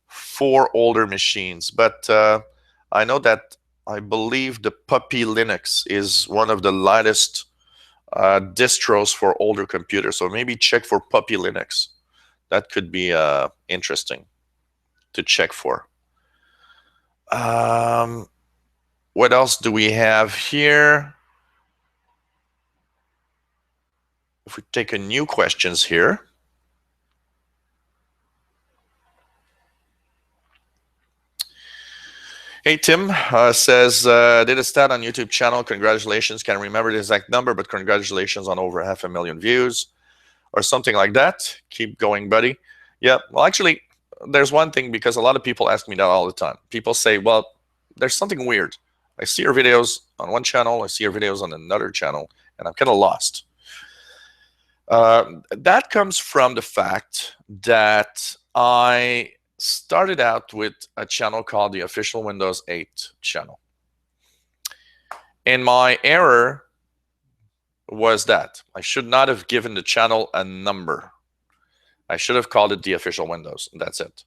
A: for older machines. But I know that I believe the Puppy Linux is one of the lightest distros for older computers. So maybe check for Puppy Linux. That could be interesting to check for. What else do we have here? If we take a new questions here. Hey, Tim says, did a stat on YouTube channel. Congratulations. Can't remember the exact number, but congratulations on over 500,000 views or something like that. Keep going, buddy. Yeah, well, actually, there's one thing, because a lot of people ask me that all the time. People say, well, there's something weird. I see your videos on one channel, I see your videos on another channel, and I'm kind of lost. That comes from the fact that I started out with a channel called the Official Windows 8 channel. And my error was that I should not have given the channel a number. I should have called it the Official Windows, and that's it.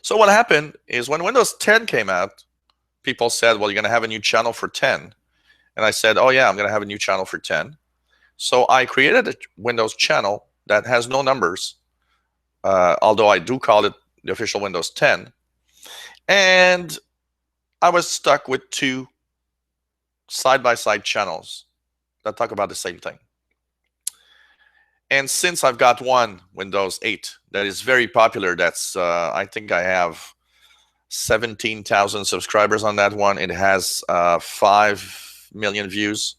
A: So what happened is when Windows 10 came out, people said, well, you're going to have a new channel for 10. And I said, oh, yeah, I'm going to have a new channel for 10. So I created a Windows channel that has no numbers, although I do call it the Official Windows 10. And I was stuck with 2 side-by-side channels that talk about the same thing. And since I've got one Windows 8 that is very popular, that's I think I have 17,000 subscribers on that one. It has 5 million views.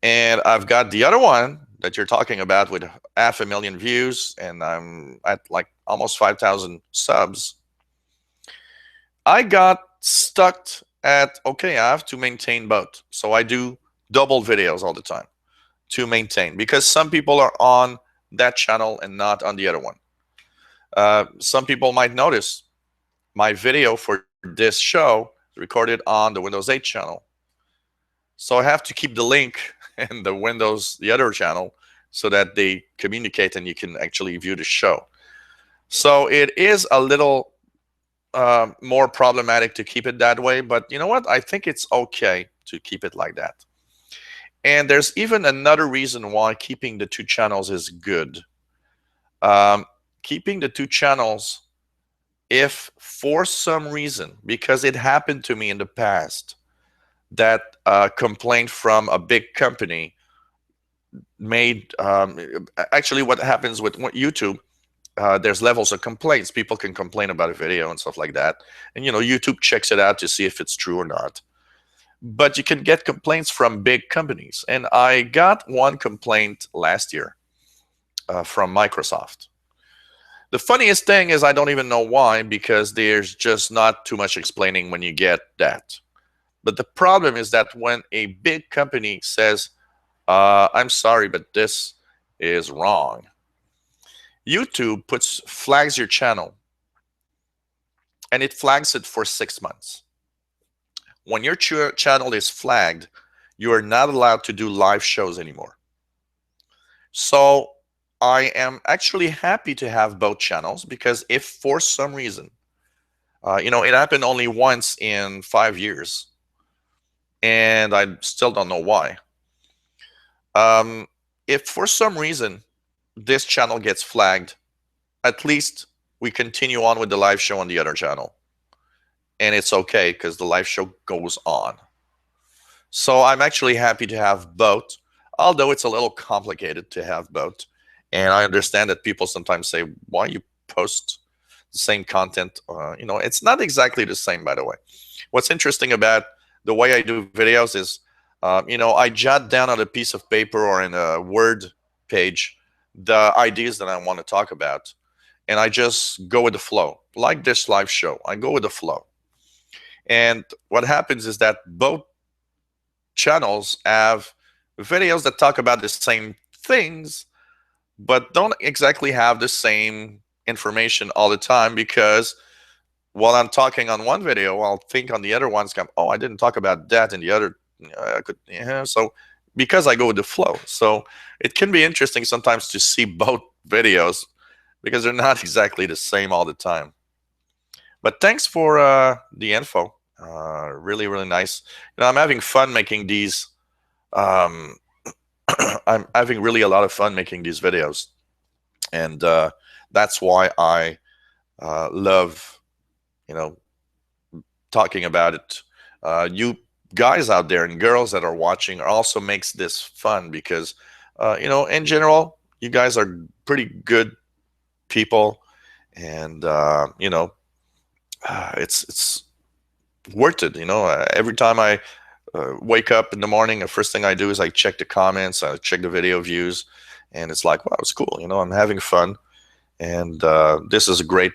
A: And I've got the other one that you're talking about with 500,000 views, and I'm at like almost 5,000 subs. I got stuck at, okay, I have to maintain both. So I do double videos all the time to maintain, because some people are on that channel and not on the other one. Some people might notice my video for this show recorded on the Windows 8 channel. So I have to keep the link in the other channel, so that they communicate and you can actually view the show. So it is a little more problematic to keep it that way, but you know what? I think it's okay to keep it like that. And there's even another reason why keeping the two channels is good. Keeping the two channels, if for some reason, because it happened to me in the past, that complaint from a big company made, actually what happens with YouTube, there's levels of complaints. People can complain about a video and stuff like that. And, YouTube checks it out to see if it's true or not. But you can get complaints from big companies. And I got one complaint last year from Microsoft. The funniest thing is I don't even know why, because there's just not too much explaining when you get that. But the problem is that when a big company says, I'm sorry, but this is wrong, YouTube flags your channel, and it flags it for 6 months. When your channel is flagged, you are not allowed to do live shows anymore. So I am actually happy to have both channels, because if for some reason, it happened only once in 5 years, and I still don't know why. If for some reason this channel gets flagged, at least we continue on with the live show on the other channel. And it's okay, because the live show goes on. So I'm actually happy to have both, although it's a little complicated to have both. And I understand that people sometimes say, why you post the same content? It's not exactly the same, by the way. What's interesting about the way I do videos is, I jot down on a piece of paper or in a Word page the ideas that I want to talk about. And I just go with the flow. Like this live show, I go with the flow. And what happens is that both channels have videos that talk about the same things, but don't exactly have the same information all the time, because while I'm talking on one video, I'll think on the other ones, oh, I didn't talk about that in the other. So because I go with the flow. So it can be interesting sometimes to see both videos, because they're not exactly the same all the time. But thanks for the info. Really, really nice. I'm having fun making these. I'm having really a lot of fun making these videos. And that's why I love, talking about it. You guys out there and girls that are watching also makes this fun, because, in general, you guys are pretty good people. And, it's worth it. Every time I wake up in the morning, the first thing I do is I check the comments, I check the video views, and it's like, wow, it's cool. I'm having fun. And this is a great,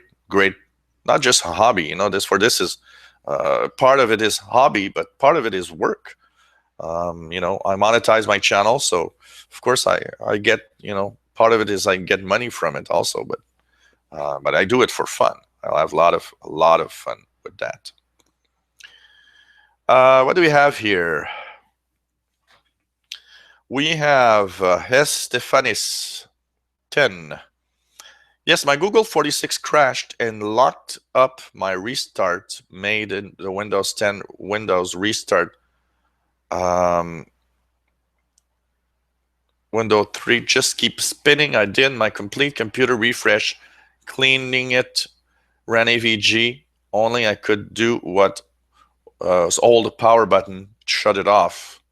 A: not just a hobby, this is part of it is hobby, but part of it is work. I monetize my channel, so of course I get, part of it is I get money from it also, but I do it for fun. I have a lot of fun with that. What do we have here? We have Stephanis 10. Yes, my Google 46 crashed and locked up my restart made in the Windows 10 Windows restart. Windows 3 just keeps spinning. I did my complete computer refresh, cleaning it, ran AVG. Only I could do what hold the power button, shut it off.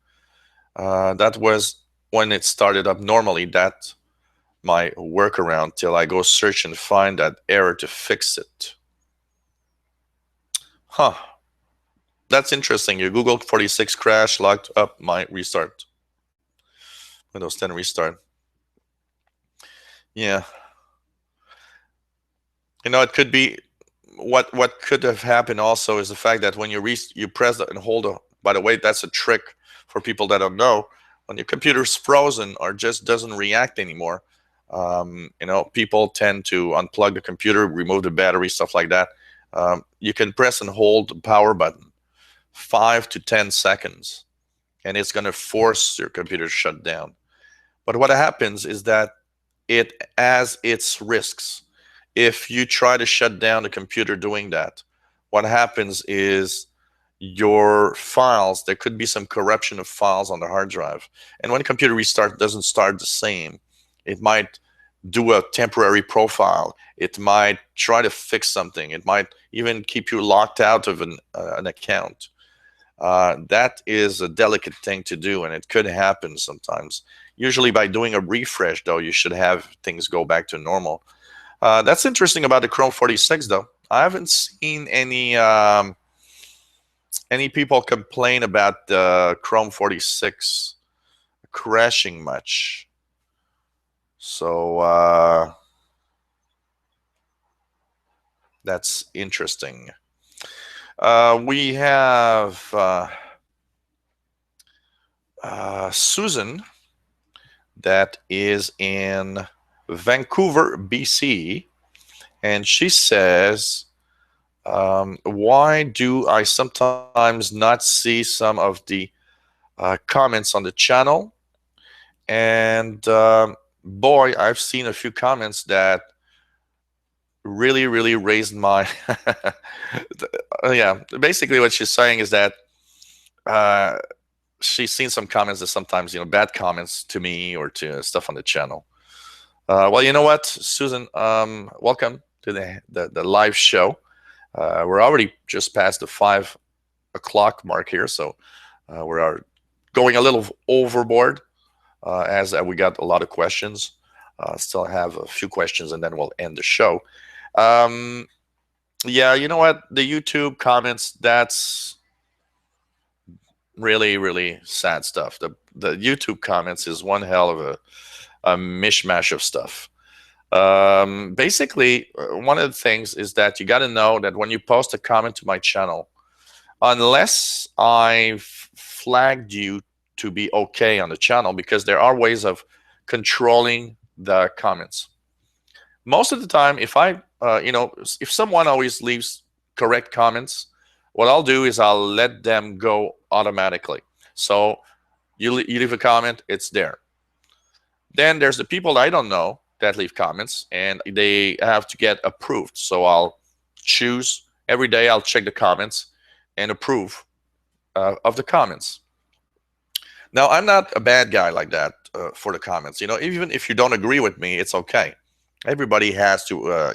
A: That was when it started up normally. That my workaround till I go search and find that error to fix it. Huh. That's interesting. Your Google 46 crash locked up my restart. Windows 10 restart. Yeah. It could be what could have happened also is the fact that when you press and hold by the way, that's a trick for people that don't know. When your computer's frozen or just doesn't react anymore, people tend to unplug the computer, remove the battery, stuff like that. You can press and hold the power button 5 to 10 seconds, and it's going to force your computer to shut down. But what happens is that it has its risks. If you try to shut down the computer doing that, what happens is your files, there could be some corruption of files on the hard drive. And when computer restart doesn't start the same, it might do a temporary profile. It might try to fix something. It might even keep you locked out of an account. That is a delicate thing to do, and it could happen sometimes. Usually by doing a refresh, though, you should have things go back to normal. That's interesting about the Chrome 46, though. I haven't seen any people complain about the Chrome 46 crashing much. So that's interesting. We have Susan that is in Vancouver, BC, and she says, why do I sometimes not see some of the comments on the channel? And boy, I've seen a few comments that really raised my yeah, basically what she's saying is that she's seen some comments that sometimes, bad comments to me or to stuff on the channel. Well, you know what, Susan, welcome to the live show. We're already just past the 5 o'clock mark here, so we are going a little overboard as we got a lot of questions. Still have a few questions, and then we'll end the show. Yeah, you know what? The YouTube comments, that's really sad stuff. The YouTube comments is one hell of a mishmash of stuff. Basically, one of the things is that you got to know that when you post a comment to my channel, unless I've flagged you to be okay on the channel, because there are ways of controlling the comments. Most of the time, if if someone always leaves correct comments, what I'll do is I'll let them go automatically. So you leave a comment, it's there. Then there's the people that I don't know that leave comments, and they have to get approved. So I'll choose every day, I'll check the comments and approve of the comments. Now, I'm not a bad guy like that for the comments. Even if you don't agree with me, it's okay. Everybody has to,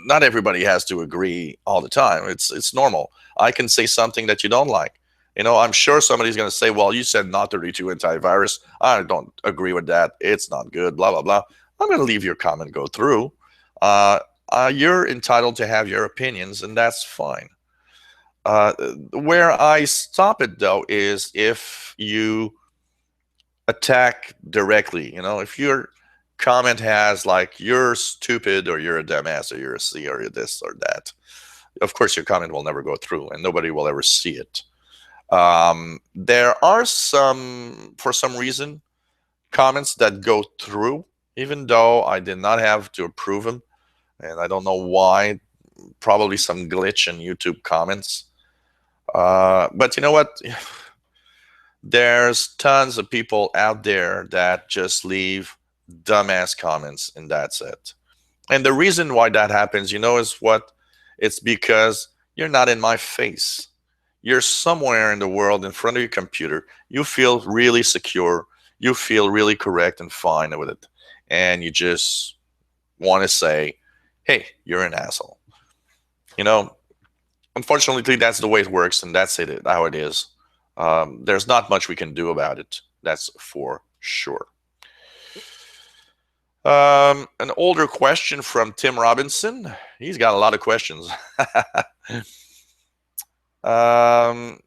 A: not everybody has to agree all the time. It's normal. I can say something that you don't like. I'm sure somebody's going to say, well, you said not 32 antivirus. I don't agree with that. It's not good, blah, blah, blah. I'm going to leave your comment go through. You're entitled to have your opinions, and that's fine. Where I stop it, though, is if you attack directly. If your comment has like, you're stupid, or you're a dumbass, or you're a C, or you're this or that, of course your comment will never go through and nobody will ever see it. There are for some reason, comments that go through, even though I did not have to approve them, and I don't know why. Probably some glitch in YouTube comments. But you know what? There's tons of people out there that just leave dumbass comments, and that's it. And the reason why that happens, is what? It's because you're not in my face. You're somewhere in the world in front of your computer. You feel really secure. You feel really correct and fine with it. And you just want to say, hey, you're an asshole. Unfortunately, that's the way it works, and that's how it is. There's not much we can do about it. That's for sure. An older question from Tim Robinson. He's got a lot of questions.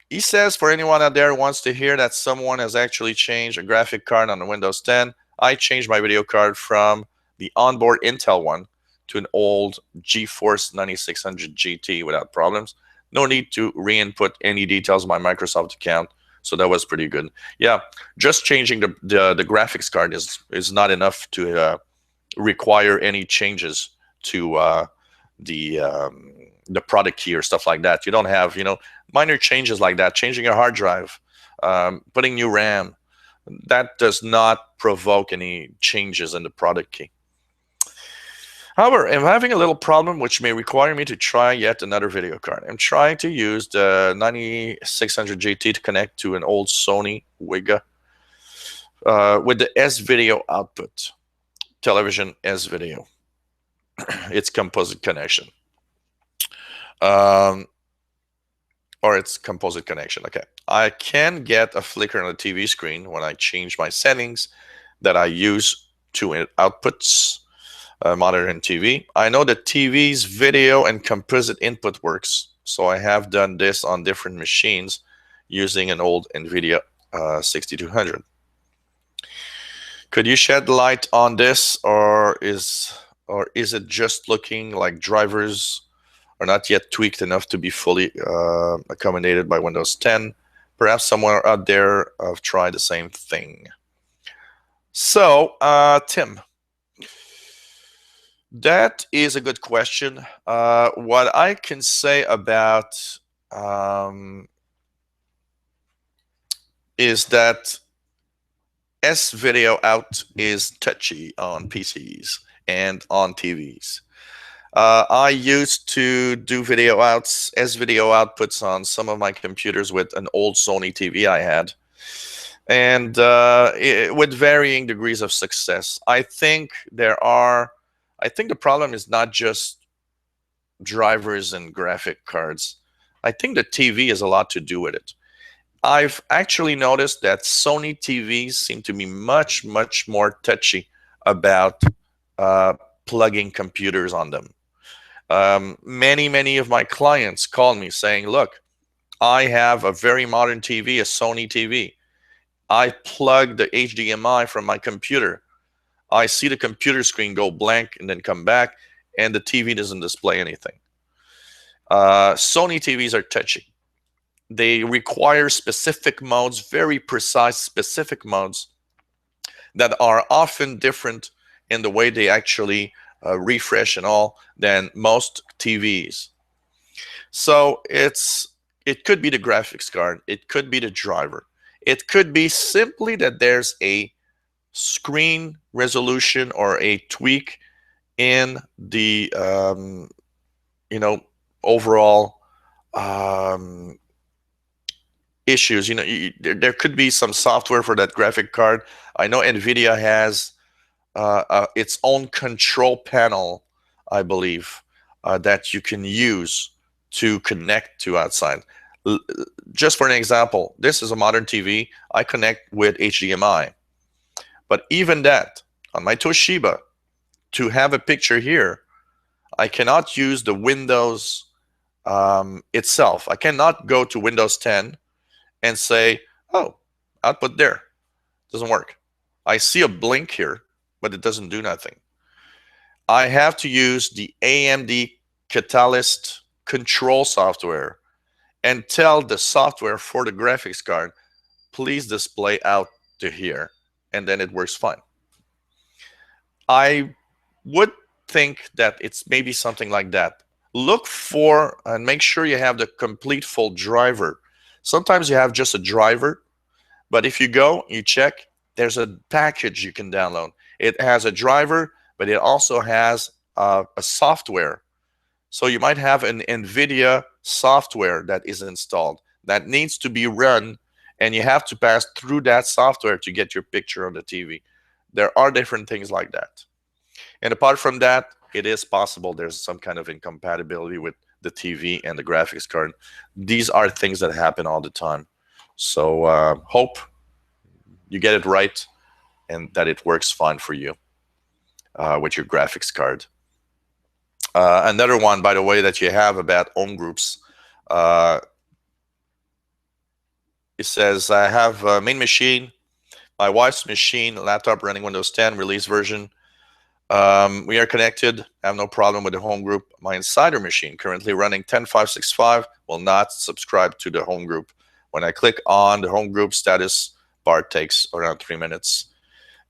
A: He says, for anyone out there who wants to hear that someone has actually changed a graphic card on the Windows 10, I changed my video card from the onboard Intel one to an old GeForce 9600 GT without problems. No need to re-input any details of my Microsoft account, so that was pretty good. Yeah, just changing the graphics card is not enough to require any changes to the product key or stuff like that. You don't have, minor changes like that, changing your hard drive, putting new RAM. That does not provoke any changes in the product key. However, I'm having a little problem which may require me to try yet another video card. I'm trying to use the 9600 GT to connect to an old Sony Wiga with the S-Video output, television S-Video. It's composite connection. Or it's composite connection. Okay, I can get a flicker on the TV screen when I change my settings that I use to outputs, monitor and TV. I know that TV's video and composite input works, so I have done this on different machines using an old NVIDIA 6200. Could you shed light on this, or is it just looking like drivers are not yet tweaked enough to be fully accommodated by Windows 10? Perhaps someone out there have tried the same thing. So, Tim, that is a good question. What I can say about is that S-Video out is touchy on PCs and on TVs. I used to do video outs, S-Video outputs on some of my computers with an old Sony TV I had, and with varying degrees of success. I think the problem is not just drivers and graphic cards. I think the TV has a lot to do with it. I've actually noticed that Sony TVs seem to be much, much more touchy about plugging computers on them. Many of my clients call me saying, look, I have a very modern TV, a Sony TV. I plug the HDMI from my computer. I see the computer screen go blank and then come back, and the TV doesn't display anything. Sony TVs are touchy. They require specific modes, very precise specific modes that are often different in the way they actually refresh and all than most TVs. So it could be the graphics card, it could be the driver, it could be simply that there's a screen resolution or a tweak in the overall issues. There could be some software for that graphic card. I know NVIDIA has its own control panel, I believe, that you can use to connect to outside. Just for an example, this is a modern TV. I connect with HDMI. But even that, on my Toshiba, to have a picture here, I cannot use the Windows itself. I cannot go to Windows 10 and say, oh, output there. Doesn't work. I see a blink here, but it doesn't do nothing. I have to use the AMD Catalyst control software and tell the software for the graphics card, please display out to here, and then it works fine. I would think that it's maybe something like that. Look for and make sure you have the complete full driver. Sometimes you have just a driver, but if you go, you check, there's a package you can download. It has a driver, but it also has a software. So you might have an NVIDIA software that is installed that needs to be run, and you have to pass through that software to get your picture on the TV. There are different things like that. And apart from that, it is possible there's some kind of incompatibility with the TV and the graphics card. These are things that happen all the time. So hope you get it right and that it works fine for you. with your graphics card. Another one, by the way, that you have about home groups. It says, I have a main machine, my wife's machine, laptop running Windows 10 release version. We are connected. I have no problem with the home group. My insider machine, currently running 10.5.6.5, will not subscribe to the home group. When I click on the home group status bar, it takes around 3 minutes.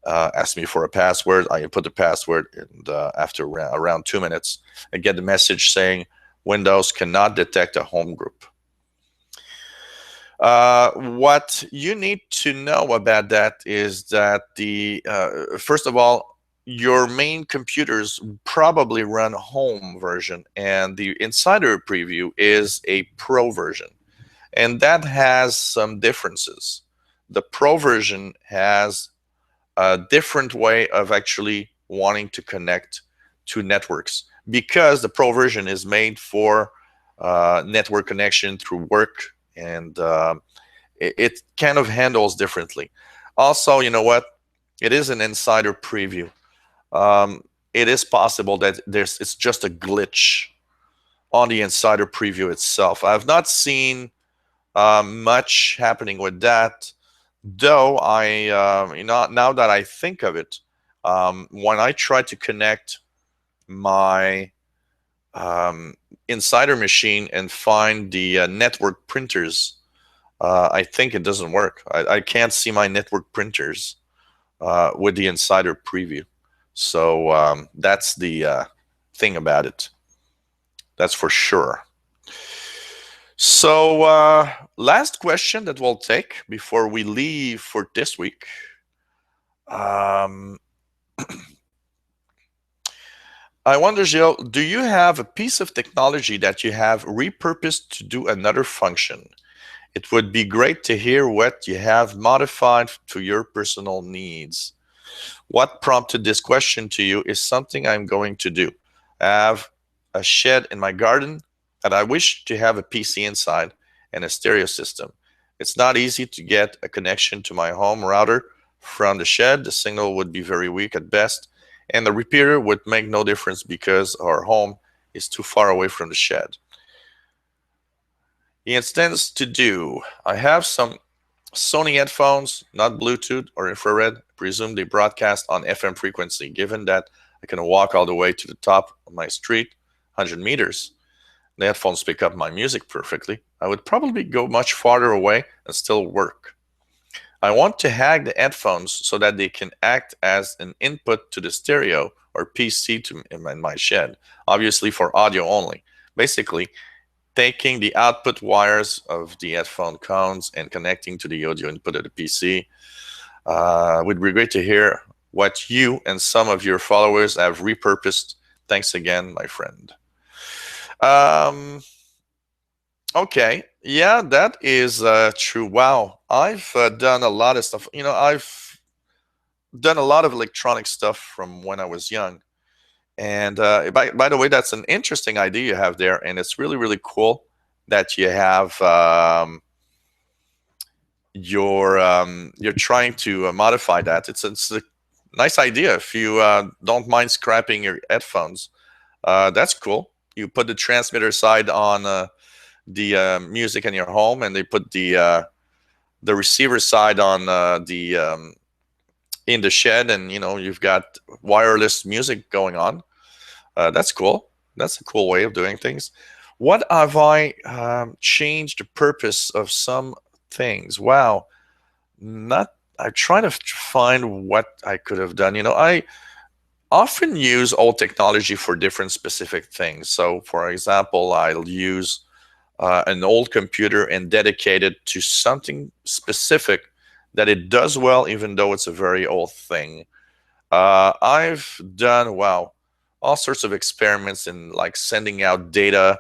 A: Ask me for a password. I input the password, and after around 2 minutes, I get the message saying Windows cannot detect a home group. What you need to know about that is that first of all, your main computers probably run home version, and the insider preview is a pro version, and that has some differences. The pro version has a different way of actually wanting to connect to networks, because the pro version is made for network connection through work, and it kind of handles differently. Also, you know what? It is an insider preview. It is possible that it's just a glitch on the insider preview itself. I've not seen much happening with that, though. Now that I think of it, when I try to connect my insider machine and find the network printers, I think it doesn't work. I can't see my network printers with the insider preview. So that's the thing about it. That's for sure. So last question that we'll take before we leave for this week. I wonder, Gilles, do you have a piece of technology that you have repurposed to do another function? It would be great to hear what you have modified to your personal needs. What prompted this question to you is something I'm going to do. I have a shed in my garden, and I wish to have a PC inside and a stereo system. It's not easy to get a connection to my home router from the shed. The signal would be very weak at best, and the repeater would make no difference because our home is too far away from the shed. He intends to do, I have some Sony headphones, not Bluetooth or infrared. I presume they broadcast on FM frequency. Given that I can walk all the way to the top of my street, 100 meters, the headphones pick up my music perfectly. I would probably go much farther away and still work. I want to hack the headphones so that they can act as an input to the stereo or PC in my shed, obviously for audio only. Basically, taking the output wires of the headphone cones and connecting to the audio input of the PC. Would be great to hear what you and some of your followers have repurposed. Thanks again, my friend. Okay, yeah, that is true. Wow, I've done a lot of stuff. I've done a lot of electronic stuff from when I was young. And by the way, that's an interesting idea you have there, and it's really, really cool that you have you're trying to modify that. It's a nice idea. If you don't mind scrapping your headphones, that's cool. You put the transmitter side on the music in your home, and they put the receiver side on in the shed, and you've got wireless music going on. That's cool. That's a cool way of doing things. What have I changed the purpose of some things? Wow, I'm trying to find what I could have done. I often use old technology for different specific things. So, for example, I'll use an old computer and dedicate it to something specific that it does well, even though it's a very old thing. I've done, all sorts of experiments in like sending out data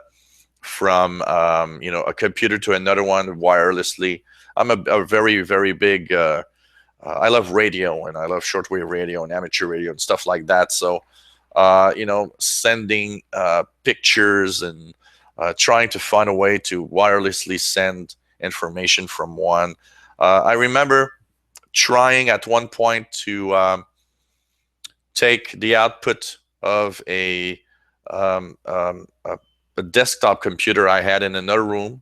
A: from a computer to another one wirelessly. I'm a very, very big I love radio, and I love shortwave radio and amateur radio and stuff like that. So sending pictures and trying to find a way to wirelessly send information from one. I remember trying at one point to take the output of a desktop computer I had in another room,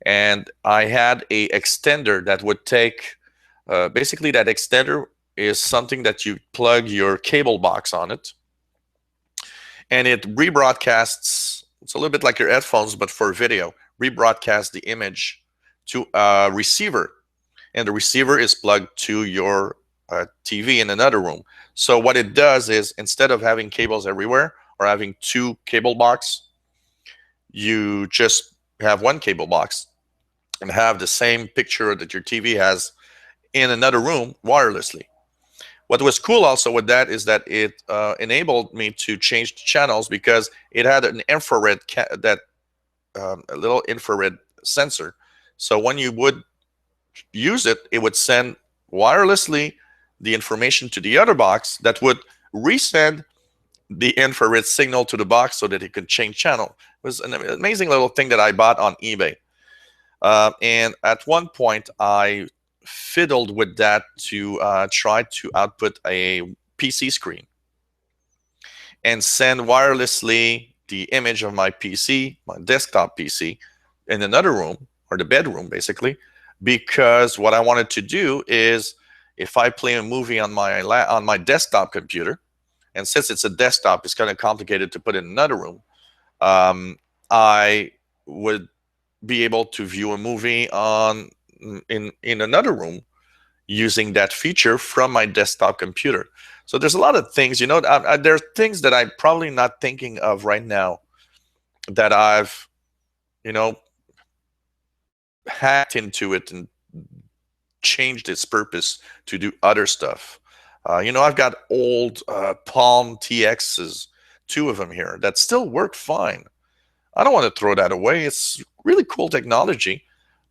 A: and I had a extender that would take, basically that extender is something that you plug your cable box on it, and it rebroadcasts. It's a little bit like your headphones, but for video. Rebroadcast the image to a receiver, and the receiver is plugged to your TV in another room. So what it does is, instead of having cables everywhere or having two cable box, you just have one cable box and have the same picture that your TV has in another room wirelessly. What was cool also with that is that it enabled me to change channels, because it had an infrared, a little infrared sensor. So when you would use it, it would send wirelessly the information to the other box that would resend the infrared signal to the box so that it could change channel. It was an amazing little thing that I bought on eBay. And at one point, I fiddled with that to try to output a PC screen and send wirelessly the image of my PC, my desktop PC, in another room, or the bedroom basically, because what I wanted to do is, if I play a movie on my desktop computer, and since it's a desktop, it's kind of complicated to put in another room, I would be able to view a movie in another room using that feature from my desktop computer. So there's a lot of things, you know, there are things that I'm probably not thinking of right now that I've, you know, hacked into it and changed its purpose to do other stuff. You know, I've got old Palm TXs, 2 of them here, that still work fine. I don't want to throw that away. It's really cool technology.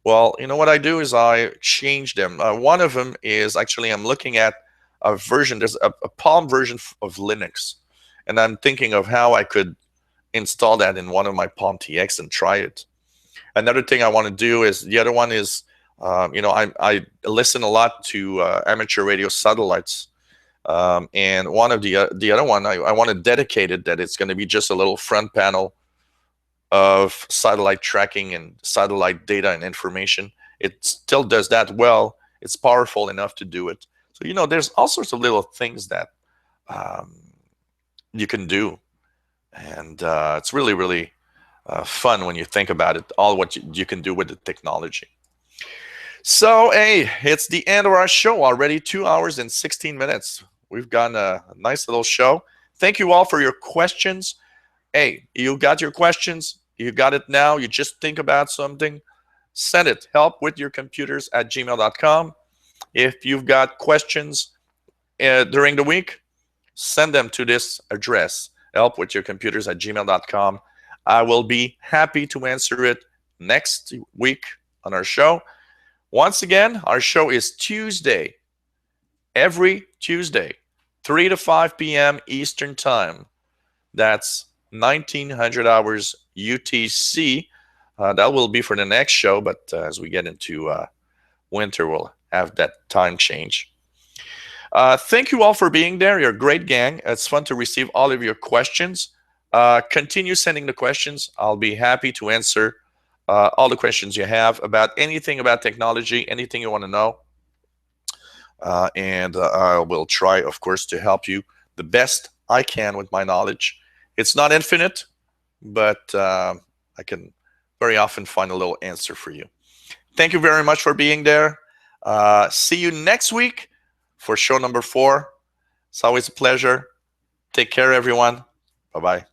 A: Well, you know what I do is I change them. One of them is actually, I'm looking at a version, there's a Palm version of Linux, and I'm thinking of how I could install that in one of my Palm TX and try it. Another thing I want to do is, the other one is, you know, I listen a lot to amateur radio satellites, and one of the other one, I want to dedicate it that it's going to be just a little front panel of satellite tracking and satellite data and information. It still does that well. It's powerful enough to do it. So, you know, there's all sorts of little things that you can do, and it's really, really fun when you think about it, all what you can do with the technology. So, hey, it's the end of our show already, 2 hours and 16 minutes. We've got a nice little show. Thank you all for your questions. Hey, you got your questions. You got it now. You just think about something. Send it. helpwithyourcomputers@gmail.com. If you've got questions during the week, send them to this address, helpwithyourcomputers@gmail.com. I will be happy to answer it next week on our show. Once again, our show is Tuesday, every Tuesday, 3 to 5 p.m. Eastern Time. That's 1900 hours UTC. That will be for the next show, but as we get into winter, we'll have that time change. Thank you all for being there. You're a great gang. It's fun to receive all of your questions. Continue sending the questions. I'll be happy to answer all the questions you have about anything about technology, anything you want to know. And I will try, of course, to help you the best I can with my knowledge. It's not infinite, but I can very often find a little answer for you. Thank you very much for being there. See you next week for show number 4. It's always a pleasure. Take care, everyone. Bye-bye.